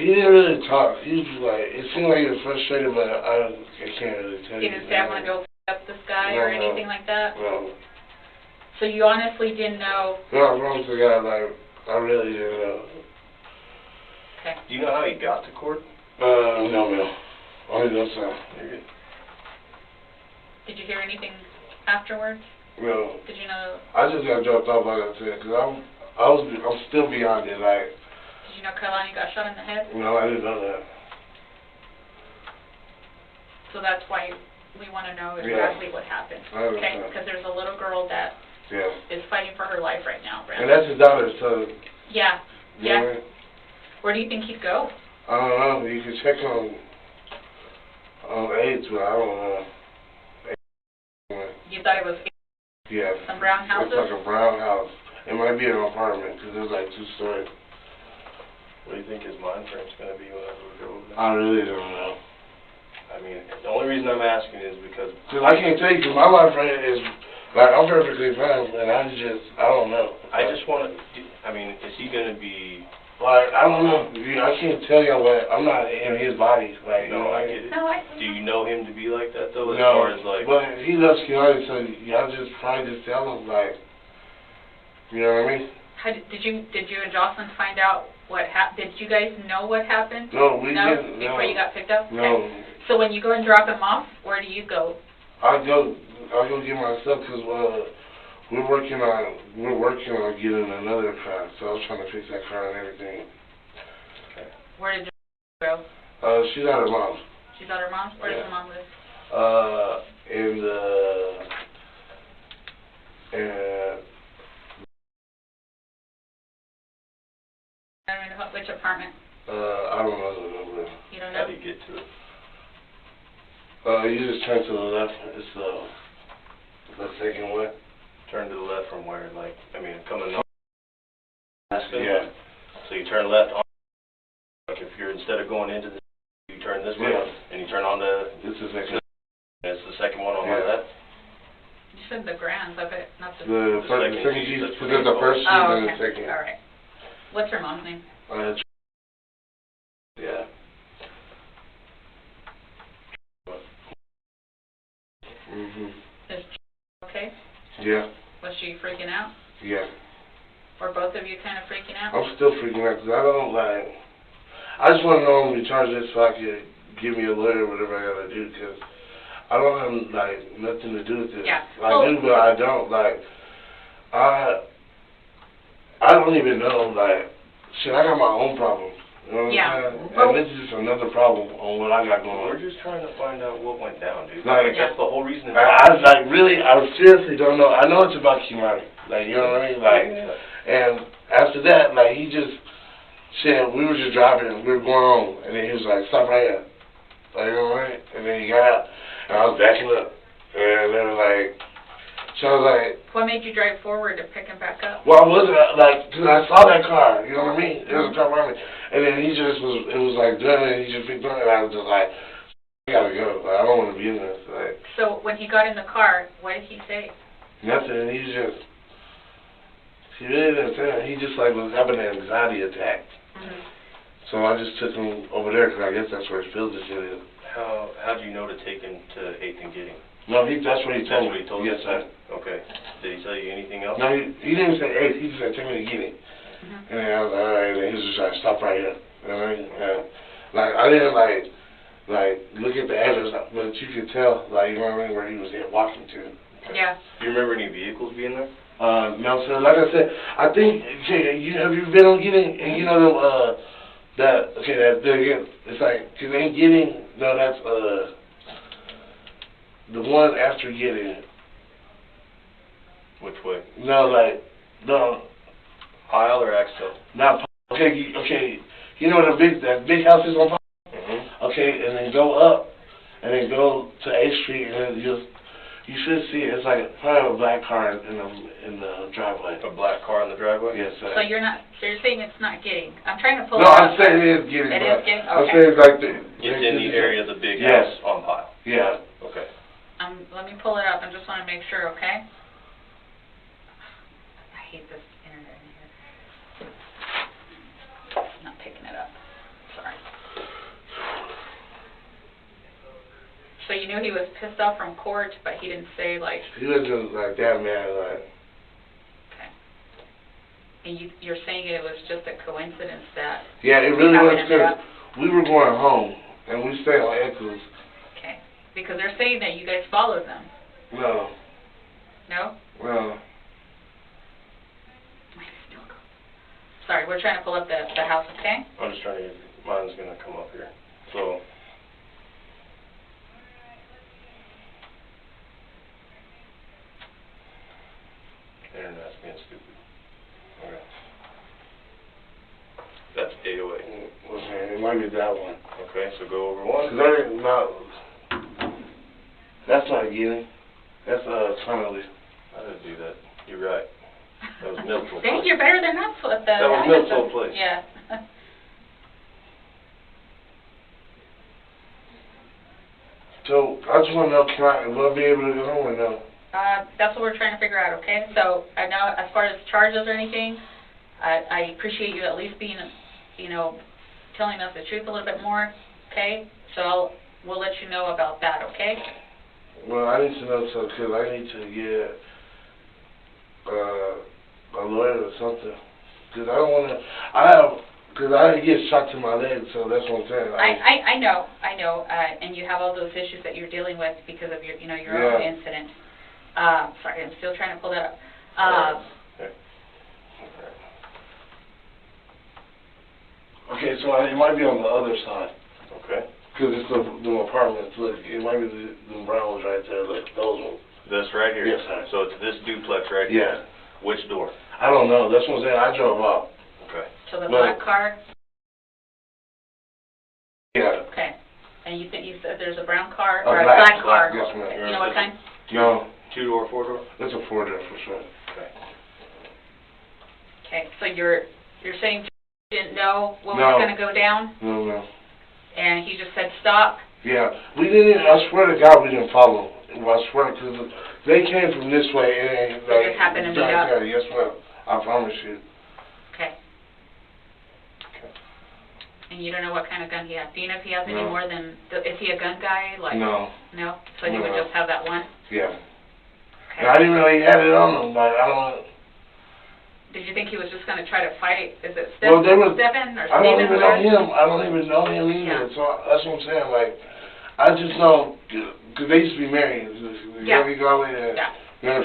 he didn't really talk. He was like, it seemed like he was frustrated, but I can't really tell you. He didn't say, I'm going to go f*** up this guy or No. anything like that? No. So you honestly didn't know? No, honest to God, like, I really didn't know. Okay. Do you know how he got to court? No, man. Only no sound. You're good. Did you hear anything afterwards? No. Did you know? I just got dropped off, like I said, because I'm still beyond it, like. Did you know Kailani got shot in the head? No, I didn't know that. So that's why we want to know exactly what happened. I Okay? understand. Because there's a little girl that Yeah. is fighting for her life right now, And Brandon. that's his daughter, so. Yeah. You know Yeah. what I mean? Where do you think he'd go? I don't know. You can check on AIDS, but I don't know. You thought it was Yeah. some brown houses? It's like a brown house. It might be an apartment because it's like 2-story. What do you think his mind frame's going to be whenever we go over there? I really don't know. I mean, the only reason I'm asking is because... Because I can't tell you, because my mind frame is, like, I'm perfectly fine, and I don't know. I just want to... I mean, is he going to be... Like, I don't know. I can't tell you what, I'm not in his body. Like, No, I get it. No, Do you know him to be like that, though, as No, far as, like... but he loves Kiani, so y'all just probably just tell him, like, you know what I mean? Did you and Jocelyn find out what happened? Did you guys know what happened? No, we No? didn't. Before you got picked up? No. Okay. So when you go and drop him off, where do you go? I'll go get my stuff because we're working on getting another car. So I was trying to fix that car and everything. Where did you go? She's at her mom's. She's at her mom's? Where does Yeah. her mom live? I mean, which apartment? I don't know the number. You don't How know? do you get to it? You just turn to the left. It's the second way. Turn to the left from where? Like, I mean, coming up. Yeah. So you turn left on... Like, if you're, instead of going into the... You turn this way, Yeah. and you turn on the... This is the second. It's the second one on my Yeah. left? You said the Grands of it, not the... The second second G, G, that's because what there's the it's first G Oh, and then okay. the second. All right. What's her mom's name? Yeah. Mhm. Is she okay? Yeah. Was she freaking out? Yeah. Or both of you kind of freaking out? I'm still freaking out because I don't like. I just want to know when we charge this so I can give me a lawyer or whatever I gotta do because I don't have like nothing to do with this. Yeah. I Well, do, but I don't like. I don't even know like. Shit, I got my own problems. You know what Yeah. I'm saying? Well, and this is just another problem on what I got going We're on. just trying to find out what went down, dude. Like, That's the whole reason. I like really, I seriously don't know. I know it's about Kimani. Like, you know what I mean? Like, and after that, like, he just, shit, we were just driving, we were going home, and then he was like, stop right here. Like, you know what I mean? And then he got out, and I was backing up. And then, like, so I was like, what made you drive forward to pick him back up? well, I wasn't, like, because I saw that car, you know what I mean? There was a car behind me. And then he just was, it was like done, and he just picked up, and I was just like, I gotta go. Like, I don't want to be in this. Like, So when he got in the car, what did he say? nothing, and he really didn't say that. He just, like, was having an anxiety attack. Mm-hmm. So I just took him over there, because I guess that's where his field is. How do you know to take him to 8th and Gidding? No, that's what he That's told what me. he told you? Yes, sir. Okay. Did he tell you anything else? No, he didn't say 8. He just said, take me to Guinea. Mm-hmm. And then I was like, all right. And then he was just like, stop right here. You know what I mean? Like, I didn't, like, look at the address, but you could tell, like, you know what I mean, where he was walking to. Yeah. Do you remember any vehicles being there? No, sir. Like I said, I think, okay, have you been on Guinea? And you know them, it's like, because they ain't Guinea, no, that's, the one after Guinea. Which way? No, no, Pile or Axel? not, okay, you know that big house is on fire? Mm-hmm. Okay, and then go up, and then go to 8th Street, and then you should see it. It's like probably a black car in the driveway. A black car in the driveway? Yes, sir. So you're saying it's not getting. I'm trying to pull No, it I'm up. saying it is getting. It is getting? I'm Okay. saying it's like the. It's in the area of the big Yes. house on Pile? Yeah. Okay. Let me pull it up. I just want to make sure, okay? I hate this internet in here. So you knew he was pissed off from court, but he didn't say, like... He wasn't, like, that mad, like... Okay. And you're saying it was just a coincidence that... Yeah, it really was, ended because up... we were going home, and we stayed on Echoes. Okay. Because they're saying that you guys followed them. No. No? No. Sorry, we're trying to pull up the house, okay? I'm just trying to get, mine's gonna come up here. So, internet's being stupid. Okay. That's 808. Okay, it might be that one. Okay, so go over one. Because that is not... That's not getting. That's, Connolly. I didn't do that. You're right. That was Milton. Dang, you're better than us with the... That was Milton Place. Yeah. So, I just want to know, will I be able to go home or no? That's what we're trying to figure out, okay? So, I know as far as charges or anything, I appreciate you at least being, you know, telling us the truth a little bit more, okay? So, we'll let you know about that, okay? Well, I need to know something, because I need to get a lawyer or something. Because I don't want to, because I didn't get shot to my leg, so that's what I'm saying. I know, and you have all those issues that you're dealing with because of your, you know, your own incident. Sorry, I'm still trying to pull that up. Okay, so it might be on the other side. Okay. Because it's the apartments. Look, it might be the brown ones right there. Look, those ones. This right here? Yes, sir. So it's this duplex right Yeah. here? Which door? I don't know. That's what I'm saying. I drove up. Okay. So the black car? Yeah. Okay. And you said there's a brown car, A or a black black car? yes, ma'am. You know what kind? No. 2-door, 4-door? That's a 4-door for sure. Okay. Okay, so you're saying you didn't know what No. was going to go down, No. and he just said stop? Yeah. We didn't, I swear to God we didn't follow. I swear, because they came from this way and They just happened to meet up? there. Yes, ma'am. I promise you. Okay. And you don't know what kind of gun he has. Do you know if he has any No. more than, is he a gun guy? Like No. No? So he would No. just have that one? Yeah. Okay. And I didn't know he had it on him, but I don't... Did you think he was just going to try to fight? Is it Well, there was- Stephen or I don't Steven? even know him. I don't even know him either. Yeah. So that's what I'm saying. Like, I just know, because they used to be married. Yeah. You go away there. Yeah. Yeah.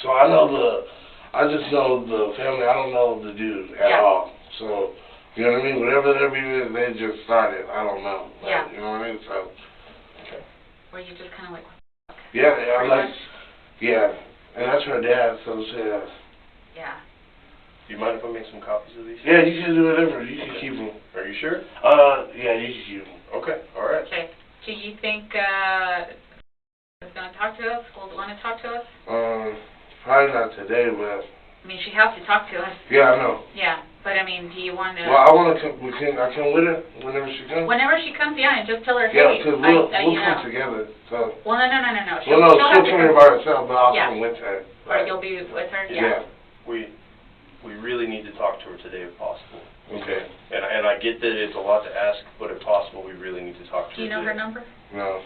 So I just know the family. I don't know the dude at Yeah. all. So, you know what I mean? Whatever their beef is, they just started. I don't know. Like, Yeah. You know what I mean? So, Were you just kind of like... yeah, I Pretty like, much? yeah. And that's her dad, so yeah. Yeah. Do you mind if I make some copies of these? Yeah, you can do whatever. You can keep them. Are you sure? Yeah, you can keep them. Okay, all right. Okay. Do you think is going to talk to us? Will want to talk to us? Probably not today, but I mean, she has to talk to us. yeah, I know. Yeah, but I mean, do you want to? Well, I want to come. I come with her whenever she comes. Whenever she comes, yeah, and just tell her, Yeah, hey, because you we'll know. come together. So. Well, no. Well, no, She'll have she'll to come here by herself, but I'll Yeah. come with her. Or you'll be with her. Yeah. We really need to talk to her today if possible. Okay. And I get that it's a lot to ask, but if possible, we really need to talk to her. Do you know her today. number? No.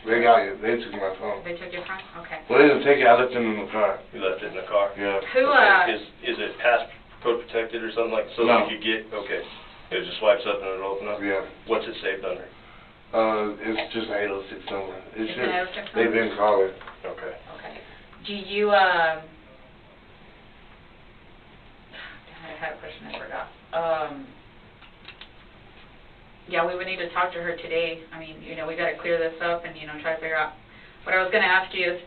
They got it. They took my phone. They took your phone? Okay. Well, they didn't take it. I left it in the car. You left it in the car? Yeah. Who, Okay. Is it passcode protected or something like, so No. you could get, okay. It just swipes up and it'll open up? Yeah. What's it saved under? It's just an 806 number. It's an 806 They've number? been calling. Okay. Okay. Do you, I had a question I forgot. Yeah, we would need to talk to her today. I mean, you know, we got to clear this up and, you know, try to figure out. What I was going to ask you is,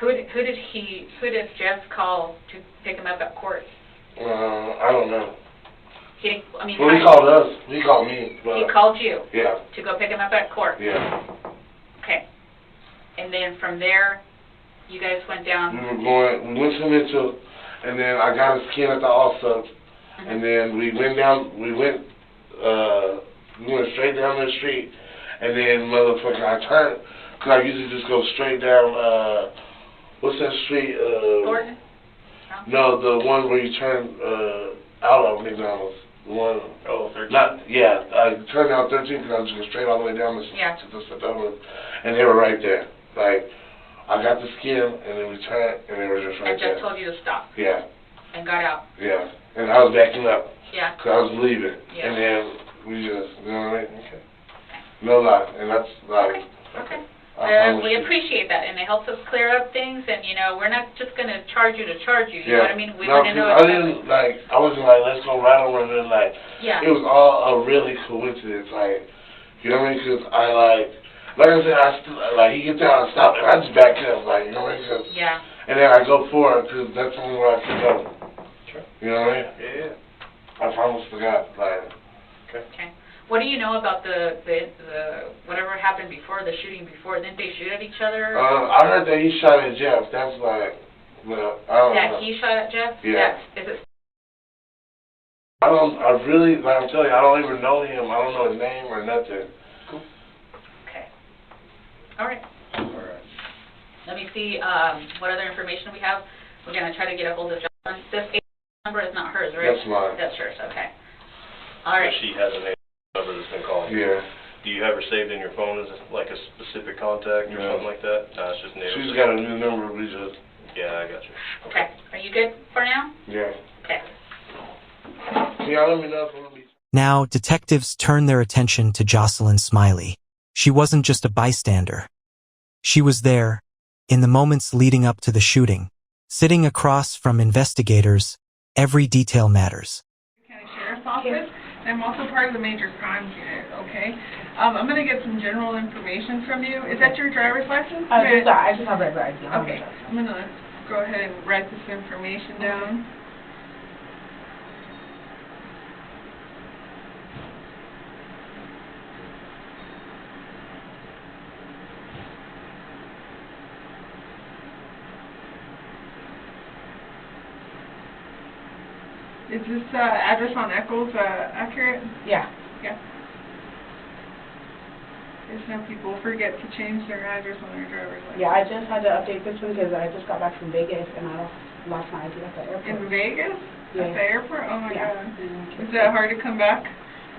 who did Jeff call to pick him up at court? I don't know. I mean, Well, he called us. He called me. But he called you yeah. to go pick him up at court? Yeah. Okay. And then from there, you guys went down? We went to Mitchell, and then I got his skin at the All-Subs, and then we went straight down the street, and then motherfucker, I turned, because I usually just go straight down, what's that street? Thornton? No, the one where you turn out of McDonald's. one. Oh, 13. Yeah, I turned down 13 because I was going straight all the way down Yeah. to the Sedona, and they were right there. Like, I got the skim, and then we turned, and they were just right And Jeff there. told you to stop Yeah, and got out. yeah. And I was backing up Yeah. because I was leaving. Yeah. And then we just, you know what I mean? Okay. No lie. And that's like, Okay. I promise We you. appreciate that, and it helps us clear up things, and, you know, we're not just going to charge you, you know what I mean? We No, want to know 'cause I exactly. didn't, like, I wasn't like, let's go right over, and then, like, Yeah. it was all a really coincidence, like, you know what I mean? Because I, like I said, like, he gets out and stop, and I just back up, like, you know what I mean? 'Cause- Yeah. and then I go for it, because that's the only way I can go. Sure. You know what I mean? Yeah. I promise to God, like, Okay. What do you know about the whatever happened before, the shooting before? Didn't they shoot at each other? I heard that he shot at Jeff, that's like, well, I don't know. That he shot at Jeff? Yeah. Is it? I really, like I'm telling you, I don't even know him, I don't know his name or nothing. Okay. All right. All right. Let me see what other information we have. We're going to try to get a hold of Jocelyn. This 8 number is not hers, right? That's mine. That's hers, okay. All right. But she has a name number that's been calling. Yeah. Do you have her saved in your phone as like a specific contact or No. something like that? No, it's just native. She's got a new number, we just, Yeah, I got you. Okay. Are you good for now? yeah. Okay. Can y'all let me know if I'm gonna be... Now, detectives turn their attention to Jocelyn Smiley. She wasn't just a bystander. She was there, in the moments leading up to the shooting, sitting across from investigators. Every detail matters. County Sheriff's Office. I'm also part of the Major Crimes Unit, okay? I'm going to get some general information from you. Is that your driver's license? I just have regular ID. Okay, I'm going to go ahead and write this information down. Is this address on Eccles accurate? Yeah. Yeah. There's no people forget to change their address on their driver's license. Yeah, I just had to update this one because I just got back from Vegas and I lost my ID at the airport. In Vegas? Yeah. At the airport? Oh my Yeah. god. Mhm. Is that hard to come back?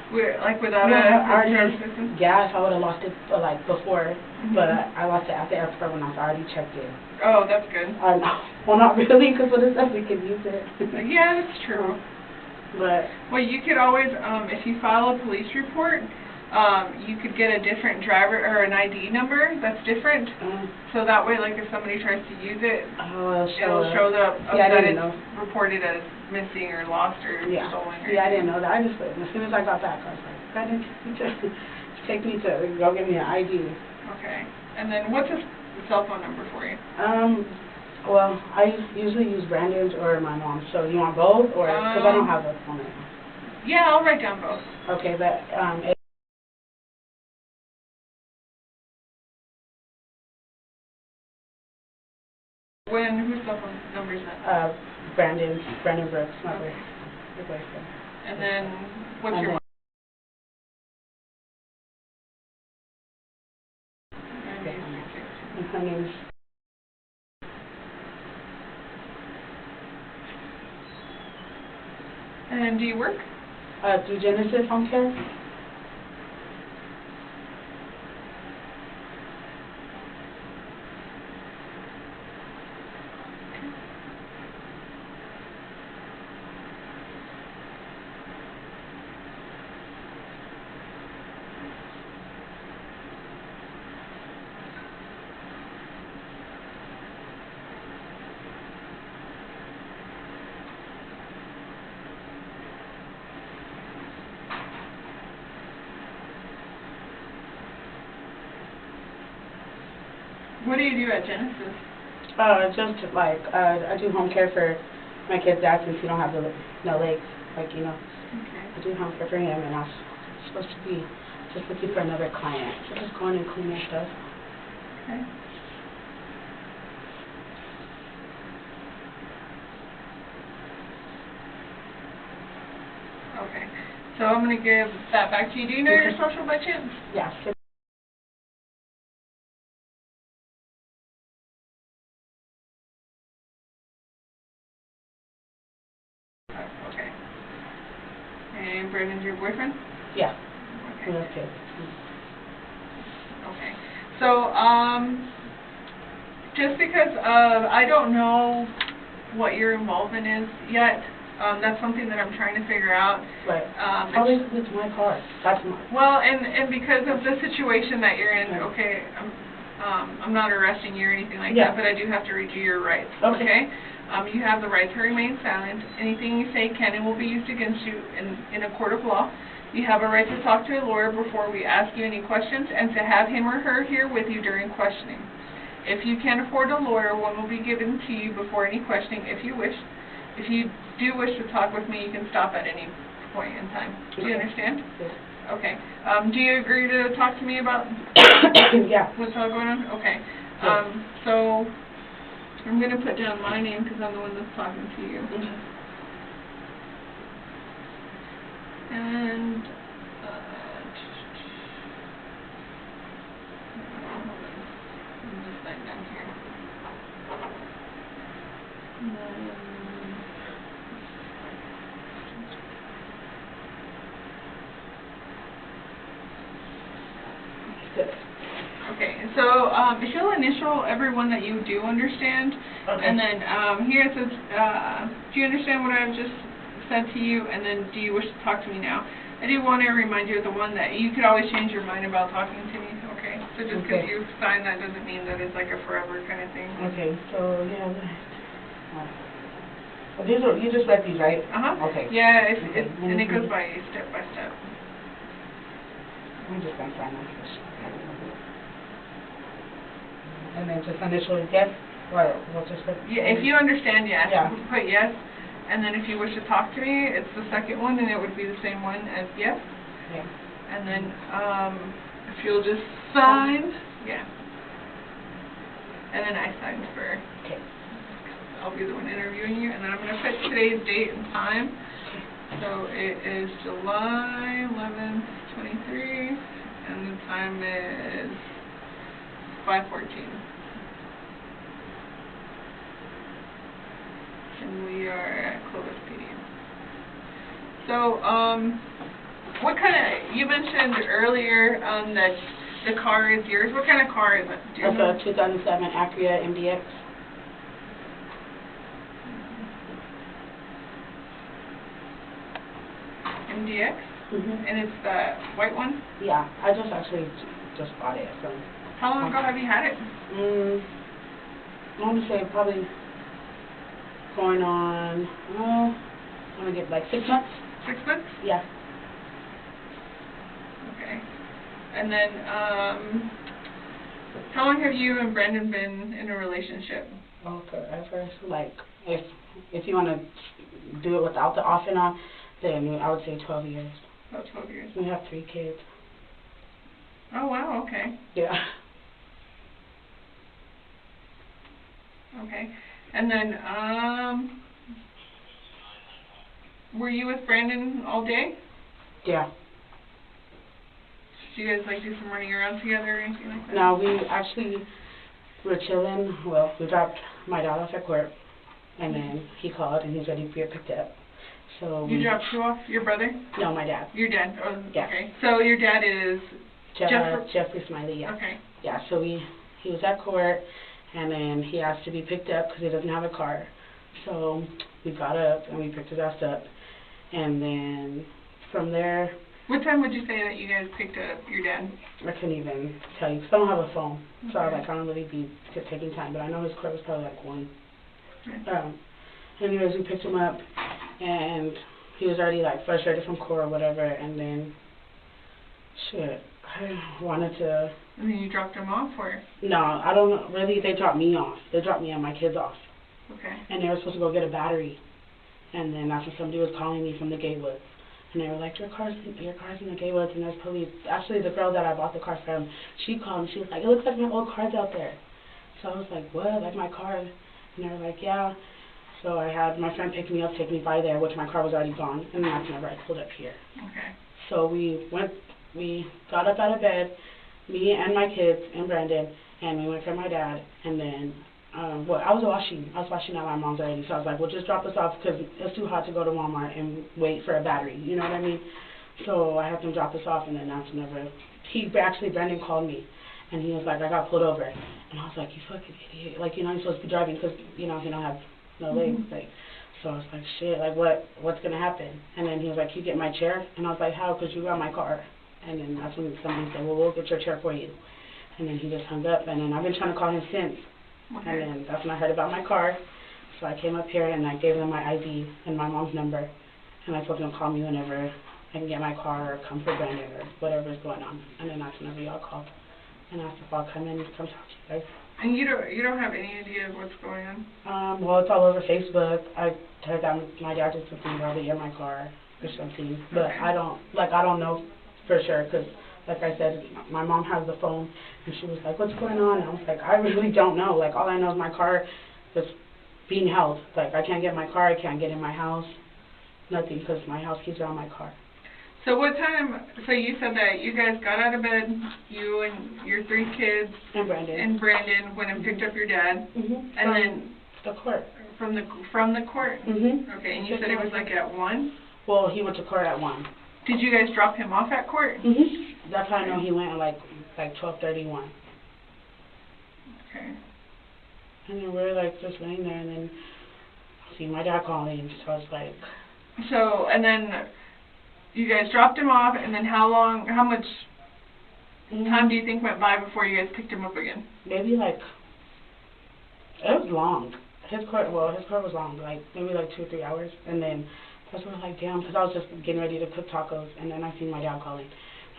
Like without No, a I already- driver's license? Yeah, if I would have lost it like before, Mhm. but I lost it at the airport when I was already checked in. Oh, that's good. Well, not really, because with this stuff we could use it. Yeah, that's true. But Well, you could always, if you file a police report, you could get a different driver or an ID number that's different. So that way, like if somebody tries to use it, it'll show the Yeah, I that didn't it's know. reported as missing or lost or Yeah. stolen. Or Yeah, I didn't know that. I just, as soon as I got back, I was like, God didn't take me to go get me an ID. Okay. And then what's a cell phone number for you? Well, I usually use Brandon's or my mom's. So you want both, or because I don't have a phone right now. Yeah, I'll write down both. Okay, but Whose cell phone number is that? Brandon Brooks, my boyfriend. And then what's And your then- And her name's And do you work? through Genesis Home Care. What do you do at Genesis? Just like I do home care for my kid's dad since he don't have no legs, like you know. Okay. I do home care for him, and I was supposed to be just looking for another client. So just going and cleaning stuff. Okay. Okay. So I'm going to give that back to you. Do you know your social by chance? Yeah. Okay. And Brandon's your boyfriend? Yeah. Okay. We have kids. Okay. So, just because I don't know what your involvement is yet, that's something that I'm trying to figure out. Right. Probably because it's my car. That's my... Well, and because of the situation that you're in, okay, I'm not arresting you or anything like that, but I do have to read you your rights, okay? You have the right to remain silent. Anything you say can and will be used against you in a court of law. You have a right to talk to a lawyer before we ask you any questions and to have him or her here with you during questioning. If you can't afford a lawyer, one will be given to you before any questioning if you wish. If you do wish to talk with me, you can stop at any point in time. Do you understand? Yes. Okay. Do you agree to talk to me about Yeah. what's all going on? Okay. Yes. So I'm going to put down my name because I'm the one that's talking to you. And I'm just writing down here. Okay, so if you'll initial everyone that you do understand, and then here it says, do you understand what I've just said to you, and then do you wish to talk to me now? I do want to remind you of the one that you could always change your mind about talking to me, okay? So just because you sign that doesn't mean that it's like a forever kind of thing. Okay, so yeah. Well, these are, you just read these, right? Okay. Yeah, and it goes by step by step. I'm just going to sign on this. And then just initial yes? Or we'll just put... Yeah, if you understand, yes. Yeah. Put yes. And then if you wish to talk to me, it's the second one, and it would be the same one as yes. Yeah. And then if you'll just sign, yeah. And then I signed for, Okay. I'll be the one interviewing you, and then I'm going to put today's date and time. So it is July 11th, 23, and the time is 5:14. And we are at Clovis PD. So, what kind of, you mentioned earlier that the car is yours. What kind of car is it? Do you know? It's a 2007 Acura MDX. MDX? And it's the white one? Yeah, I just actually just bought it from... How long ago have you had it? I want to say probably going on, I'm going to get like 6 months. 6 months? Yeah. Okay. And then, how long have you and Brandon been in a relationship? Oh, forever. Like, if you want to do it without the off and on, then I would say 12 years. About 12 years. We have 3 kids. Oh, wow, okay. Yeah. Okay. And then, were you with Brandon all day? Yeah. Did you guys, like, do some running around together or anything like that? No, we actually were chilling. Well, we dropped my dad off at court, and then he called, and he's ready to get picked up. So you dropped who off? Your brother? No, my dad. Your dad? Oh, yeah. Okay. So your dad is? Jeffrey Smiley, yeah. Okay. Yeah, so he was at court, and then he asked to be picked up because he doesn't have a car. So we got up, and we picked his ass up. And then from there... What time would you say that you guys picked up your dad? I couldn't even tell you, because I don't have a phone. Okay. So I don't really be taking time, but I know his court was probably like 1. Okay. Anyways, we picked him up, and he was already like frustrated from court or whatever, and then, shit, I wanted to... And then you dropped him off, or? No, I don't know, really, they dropped me off. They dropped me and my kids off. Okay. And they were supposed to go get a battery, and then that's when somebody was calling me from the Gatewoods. And they were like, your car's in the Gatewoods, and there's police. Actually, the girl that I bought the car from, she called and she was like, it looks like my old car's out there. So I was like, what, like my car? And they were like, yeah. So I had my friend pick me up, take me by there, which my car was already gone, and that's whenever I pulled up here. Okay. So we got up out of bed, me and my kids and Brandon, and we went for my dad, and then well, I was washing at my mom's already, so I was like, well, just drop us off because it's too hot to go to Walmart and wait for a battery, you know what I mean? So I had them drop us off, and then that's whenever, Brandon called me, and he was like, I got pulled over, and I was like, you fucking idiot, like, you know, you're supposed to be driving because, you know, he don't have no legs, like, so I was like, shit, like, what's gonna happen? And then he was like, you get my chair, and I was like, how, because you got my car, and then that's when somebody said, well, we'll get your chair for you, and then he just hung up, and then I've been trying to call him since. Okay. And then that's when I heard about my car. So I came up here and I gave them my ID and my mom's number. And I told them to call me whenever I can get my car or come for Brandon or whatever's going on. And then that's whenever y'all called and asked if I'll come in and come talk to you guys. And you don't have any idea of what's going on? Well, it's all over Facebook. I heard that my dad did something probably in my car or something. But Okay. I don't know for sure because, like I said, my mom has the phone, and she was like, what's going on? And I was like, I really don't know. Like, all I know is my car is being held. Like, I can't get my car. I can't get in my house. Nothing, because my house keys are on my car. So what time, so you said that you guys got out of bed, you and your 3 kids And Brandon. and Brandon went and picked up your dad, Mm-hmm. and then the court. from the court? Mm-hmm. Okay, and you said it was like at 1? Well, he went to court at 1. Did you guys drop him off at court? Mm-hmm. That's how I know he went at like 12:31. Okay. And then we're like just laying there, and then I see my dad calling, so I was like, So, and then you guys dropped him off, and then how much time do you think went by before you guys picked him up again? maybe like, it was long. His court was long, like maybe like 2 or 3 hours, and then that's when I was like, damn, because I was just getting ready to cook tacos, and then I seen my dad calling.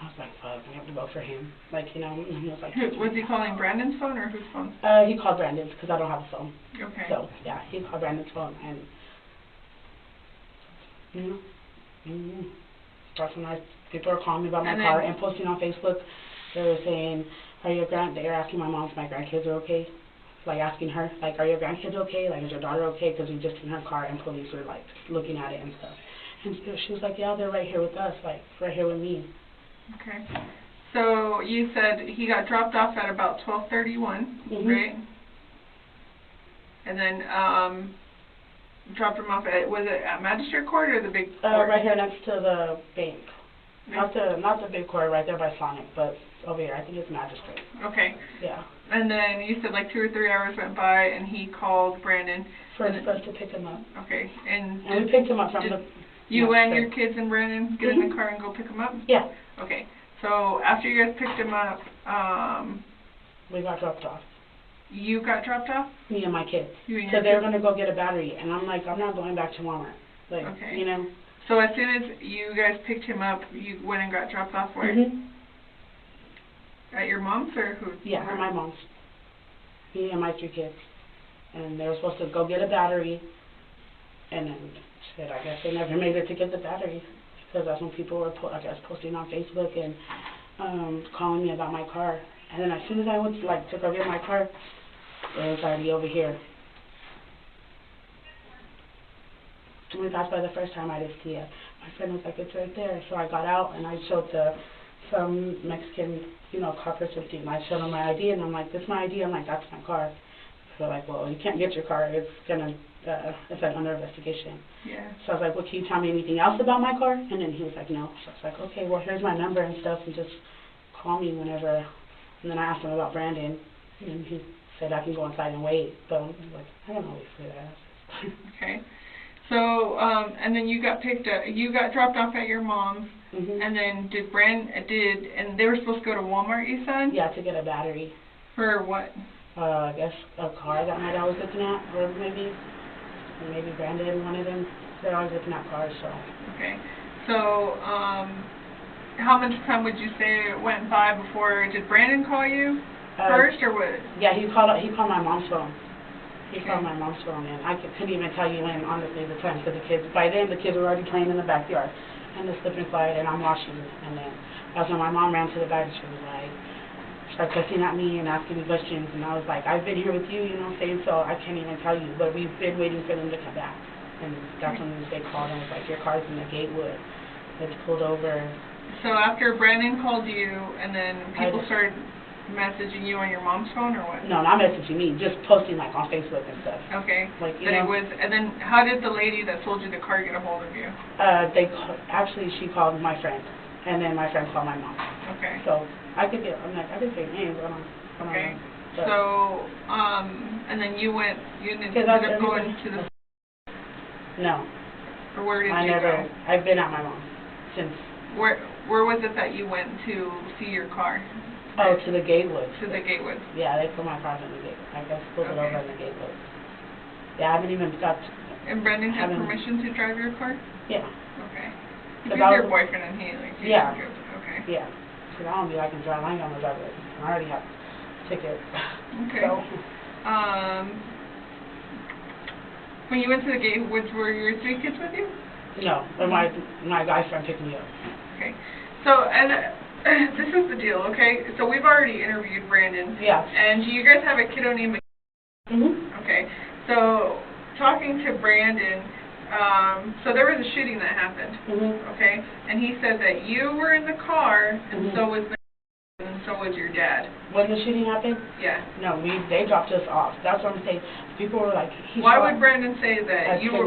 I was like, fuck, I have to go for him. Like, you know, and he was like... Was he calling Brandon's phone or whose phone? He called Brandon's, because I don't have a phone. Okay. So, yeah, he called Brandon's phone, and, you know, that's when people were calling me about my And car then- and posting on Facebook. They were saying, they're asking my mom if my grandkids are okay. Like, asking her, like, are your grandkids okay? Like, is your daughter okay? Because we just seen her car, and police were, like, looking at it and stuff. And she was like, yeah, they're right here with us, like, right here with me. Okay. So you said he got dropped off at about 12:31, right? And then dropped him off at, was it at Magistrate Court or the big court? Right here next to the bank. Not the big court right there by Sonic, but over here. I think it's Magistrate. Okay. Yeah. And then you said like 2 or 3 hours went by, and he called Brandon. For us to pick him up. Okay. And we picked him up from the... You and your kids and Brandon get in the car and go pick him up? Yeah. Okay. So after you guys picked him up, we got dropped off. You got dropped off? Me and my kids. You and So your they were kids? going to go get a battery, and I'm like, I'm not going back to Walmart. Like, Okay. you know? So as soon as you guys picked him up, you went and got dropped off where? Mm-hmm. At your mom's or who? Yeah, at my mom's. Me and my 3 kids. And they were supposed to go get a battery, and then, shit, I guess they never made it to get the battery. Because that's when people were, posting on Facebook and calling me about my car. And then as soon as I went to go get my car, it was already over here. When we passed by the first time, I didn't see it. My friend was like, it's right there. So I got out and I showed some Mexican, cop or something. I showed him my ID and I'm like, this is my ID. I'm like, that's my car. So like, well, you can't get your car. It's like under investigation. Yeah. So I was like, well, can you tell me anything else about my car? And then he was like, no. So I was like, okay, well, here's my number and stuff, and just call me whenever. And then I asked him about Brandon, and he said I can go inside and wait. So I was like, I don't know wait for that. Okay. So, and then you got dropped off at your mom's, and then and they were supposed to go to Walmart, you said? Yeah, to get a battery. For what? I guess a car that my dad was looking at, or maybe Brandon, one of them. They're always looking at cars, so. Okay. So, how much time would you say went by before, did Brandon call you first, or what? Yeah, he called my mom's phone. He called my mom's phone, and I couldn't even tell you when, honestly, the time, because by then the kids were already playing in the backyard, and the slip and slide, and I'm washing, and then that's when my mom ran to the back, and she was like, started cussing at me and asking me questions, and I was like, I've been here with you, saying, so I can't even tell you, but we've been waiting for them to come back, and that's when they called and was like, your car's in the Gatewood, it's pulled over. So after Brandon called you, and then people started messaging you on your mom's phone or what? No, not messaging me, just posting like on Facebook and stuff. Okay. Like, you Then know. and then how did the lady that sold you the car get a hold of you? Actually, she called my friend, and then my friend called my mom. Okay. So I could say names. I don't Okay. know. But So, and then you ended up going to the, no, or where did I you never. go? I've been at my mom's since. Where was it that you went to see your car? Oh, to the Gatewoods. To the Gatewoods. Yeah, they put my car in the Gatewoods. I guess pulled it Okay. over in the Gatewoods. Yeah, I haven't even got. And Brendan had haven't- permission to drive your car? Yeah, Okay. Because He's I your was- boyfriend and he like. Yeah. Okay. yeah. Because I don't be like in drive. I ain't got no driver license. I already have tickets. Okay. So, When you went to the Gatewoods, were your 3 kids with you? no, but my guy friend picked me up. Okay. So, and this is the deal, okay? So we've already interviewed Brandon. Yeah. And you guys have a kiddo named Mhm. Okay. So, talking to Brandon, so there was a shooting that happened, Mhm. okay? And he said that you were in the car, and Mhm. so was your dad. When the shooting happened? Yeah. No, they dropped us off. That's what I'm saying. People were like, Why would Brandon say that you were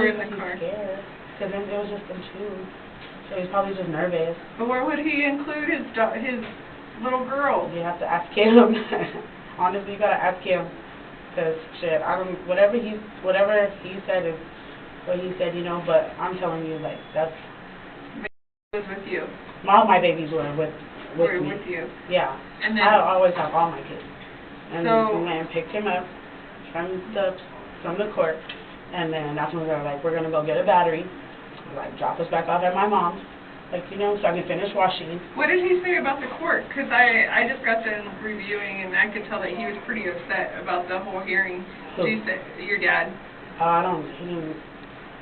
in the car? Scared. Because then it was just them two. So he's probably just nervous. But where would he include his little girl? You have to ask him. Honestly, you gotta ask him. Because shit, whatever he said is what he said, you know. But I'm telling you, like that's. Was with you. All my babies were with Were me. with you. Yeah. And then. I always have all my kids. And So- the man picked him up from the court, and then that's when they were like, we're gonna go get a battery, like drop us back off at my mom's, like you know, so I can finish washing. What did he say about the court? Because I just got done reviewing, and I could tell that he was pretty upset about the whole hearing. Who? Your dad. He didn't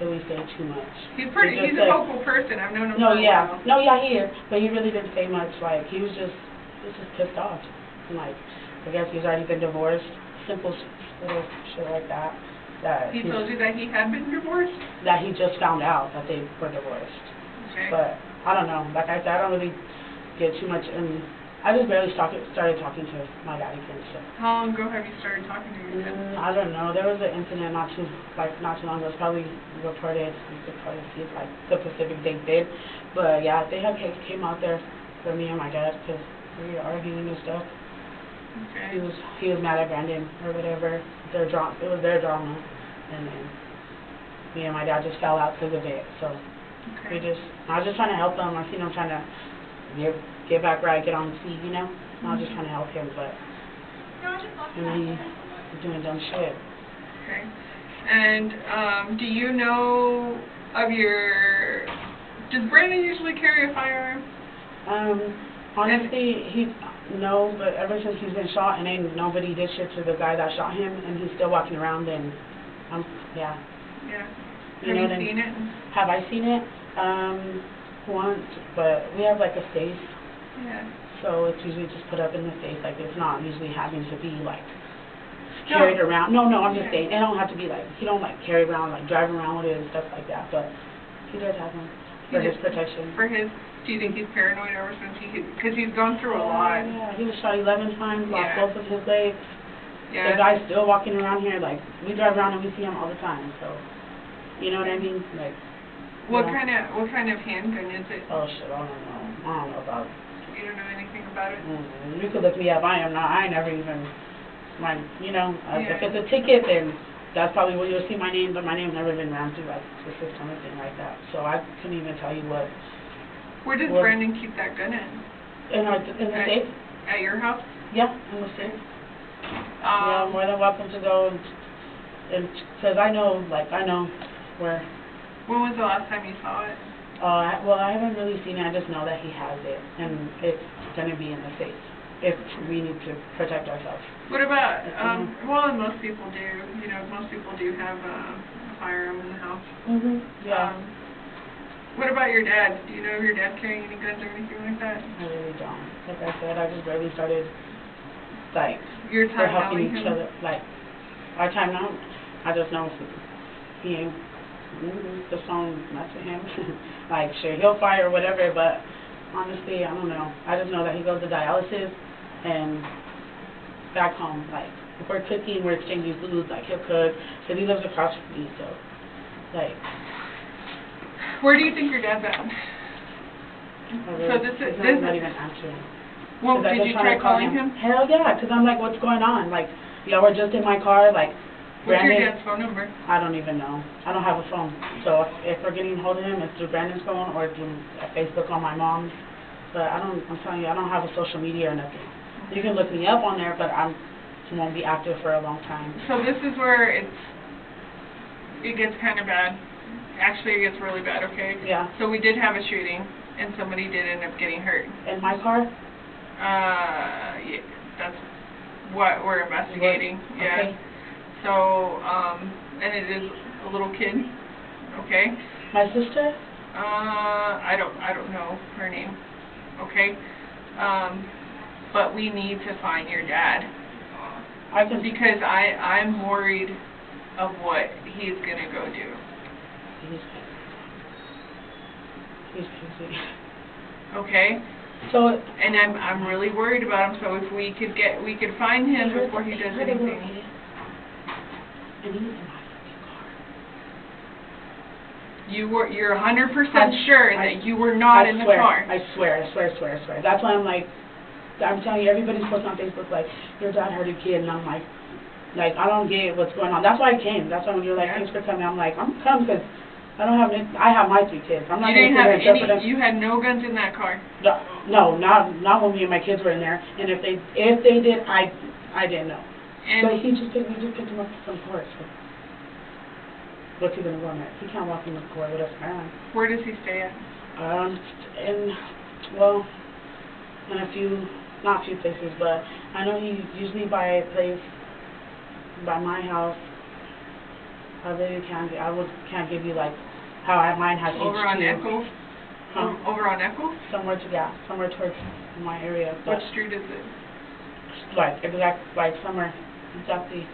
really say too much. He's He pretty. just He's said- a vocal person. I've known him No, for a yeah, while. no, yeah, he is, but he really didn't say much. Like he was just pissed off. And, like I guess he's already been divorced. Simple little shit like that. He told you that he had been divorced. That he just found out that they were divorced. Okay. But I don't know. Like I said, I don't really get too much in. I just barely started talking to my daddy and stuff. How long ago have you started talking to your dad? I don't know. There was an incident not too long ago. It's probably reported. You could probably see like the Pacific they did. But yeah, they had came out there for me and my dad because we were arguing and stuff. Okay. He was mad at Brandon or whatever. It was their drama, and then me and my dad just fell out because of it. So Okay. I was just trying to help them. I seen him trying to get back right, get on his feet, you know. And I was just trying to help him, but and then he was doing dumb shit. Okay. And do you know of does Brandon usually carry a firearm? Honestly, no, but ever since he's been shot and ain't nobody did shit to the guy that shot him, and he's still walking around, and yeah. Yeah. You know Have what I you mean? seen it? Have I seen it? Once, but we have like a safe, Yeah. so it's usually just put up in the safe. Like it's not usually having to be like No. carried around. No, I'm just saying it don't have to be like he don't like carry around like driving around with it and stuff like that. But he does have them for his protection. Do you think he's paranoid ever since because he's gone through a lot? Yeah, he was shot 11 times, lost Yeah. both of his legs. Yeah. The guy's still walking around here. Like we drive around and we see him all the time. So you know what I mean? Like. What Yeah. kind of handgun is it? Oh shit, I don't know about it. You don't know anything about it? You could look me up. I ain't never even, you know, if Yeah. it's a ticket, then that's probably where you'll see my name, but my name's never been ran through like the system or anything like that. So I couldn't even tell you what. Where does Well- Brandon keep that gun in? In the Okay. safe? At your house? Yeah, in the safe. Yeah, more than welcome to go and because I know where. When was the last time you saw it? Well, I haven't really seen it. I just know that he has it, and it's gonna be in the safe if we need to protect ourselves. What about, well, and most people do, you know, most people do have a firearm in the house. Yeah. What about your dad? Do you know if your dad's carrying any guns or anything like that? I really don't. Like I said, I just barely started, like, Your we're time helping knowing each him? other. Like, our time now, I just know he ain't, the song, not to him. Like, sure, he'll fire or whatever, but honestly, I don't know. I just know that he goes to dialysis, And back home, like, if we're cooking, we're exchanging food, like, he'll cook, because he lives across from me, so, like... Where do you think your dad's at? So this is... I'm not even answering. Well, did you try calling him? Hell yeah, because I'm like, what's going on? Like, y'all were just in my car, like... What's Brandon, your dad's phone number? I don't even know. I don't have a phone. So if we're getting hold of him, it's through Brandon's phone or through Facebook on my mom's. But I'm telling you, I don't have a social media or nothing. You can look me up on there, but I won't be active for a long time. So this is where it gets kind of bad. Actually, it gets really bad, okay? Yeah. So we did have a shooting, and somebody did end up getting hurt. In my car? Yeah, that's what we're investigating. Yeah. Okay. So, and it is a little kid, okay? My sister? I don't know her name, okay? But we need to find your dad. Because I'm worried of what he's gonna go do. He's crazy. Okay? So, and I'm really worried about him, so if we could find him before he does anything. And he's in my fucking car. You're 100% sure that you were not in the car. I swear. That's why I'm like, I'm telling you, everybody's posting on Facebook like, your dad hurt a kid, and I'm like, I don't get what's going on. That's why I came. That's why when you're like, thanks for coming, I'm like, I'm coming because I have my 3 kids. I'm not going to sit here and jeopardize. You had no guns in that car? No, not when me and my kids were in there. And if they did, I didn't know. And so we just picked him up from court. So what's he gonna run at? He can't walk in the court with us around. Where does he stay at? In a few, not a few places, but I know he usually by a place by my house. I really can't give you like how mine has over HQ. On Echo? Over on Echo? Somewhere towards my area. What street is it? Somewhere exactly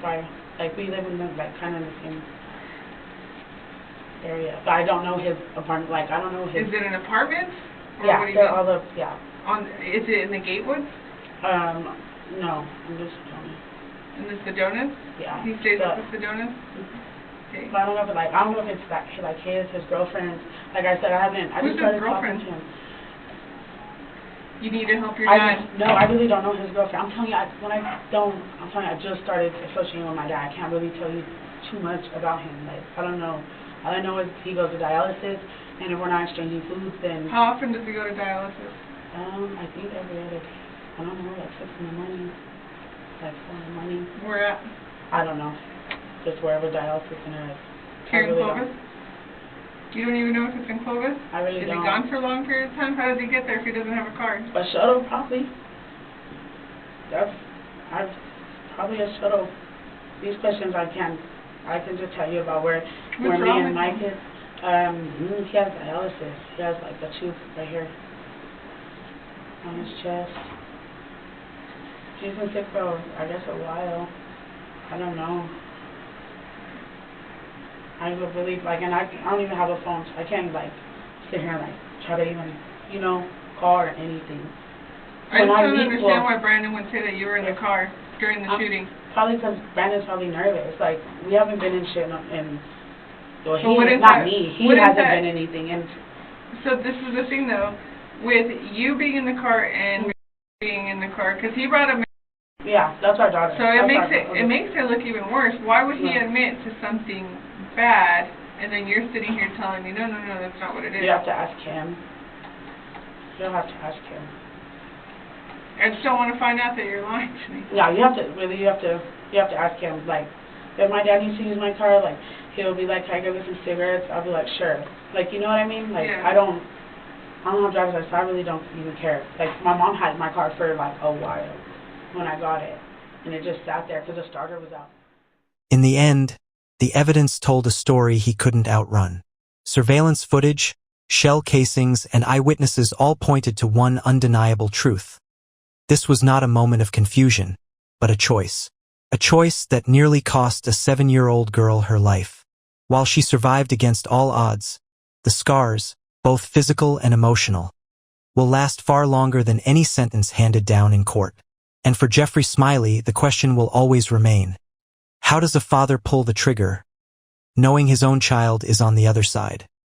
by, like, we live in the, like, kind of in the same area, but I don't know his apartment, like, I don't know his... Is it an apartment? Or yeah, what do you they're mean? all the, yeah. Is it in the Gatewoods? No, I'm just telling you. In the Sedonas? Yeah. He stays at the Sedonas? Okay. But I don't know if it's like his girlfriend, like I said, I just started talking to him. You need to help your dad. No, I really don't know his girlfriend. I'm telling you, I just started associating with my dad. I can't really tell you too much about him. Like, I don't know. All I know is he goes to dialysis, and if we're not exchanging foods, then... How often does he go to dialysis? I think every other day. I don't know, like 6 in the morning, like 4 in the morning. Where at? I don't know. Just wherever dialysis center is. Here in Clovis? You don't even know if it's in Clovis? I really don't. Is he gone for a long period of time? How does he get there if he doesn't have a car? A shuttle, probably. Probably a shuttle. These questions I can just tell you about where me and my kids, he has dialysis. He has like a tube right here on his chest. He's been sick for, I guess, a while. I don't know. I would really, and I don't even have a phone, so I can't, sit here and, try to even, call or anything. I just don't understand why Brandon would say that you were in the car during the shooting. Probably because Brandon's probably nervous. Like, we haven't been in shit well, so he hasn't been anything. And so this is the thing, though, with you being in the car and being in the car, because he brought a... Yeah, that's our daughter. So it makes it look even worse. Why would he admit to something bad, and then you're sitting here telling me, no, that's not what it is? You have to ask him. You'll have to ask him. I just don't want to find out that you're lying to me. Yeah, you have to ask him. Like, if my dad needs to use my car, he'll be like, can I go get some cigarettes? I'll be like, sure. You know what I mean? Yeah. I don't have driver's license, so I really don't even care. My mom had my car for, a while when I got it, and it just sat there because the starter was out. In the end, the evidence told a story he couldn't outrun. Surveillance footage, shell casings, and eyewitnesses all pointed to one undeniable truth. This was not a moment of confusion, but a choice. A choice that nearly cost a 7-year-old girl her life. While she survived against all odds, the scars, both physical and emotional, will last far longer than any sentence handed down in court. And for Jeffrey Smiley, the question will always remain: how does a father pull the trigger, knowing his own child is on the other side?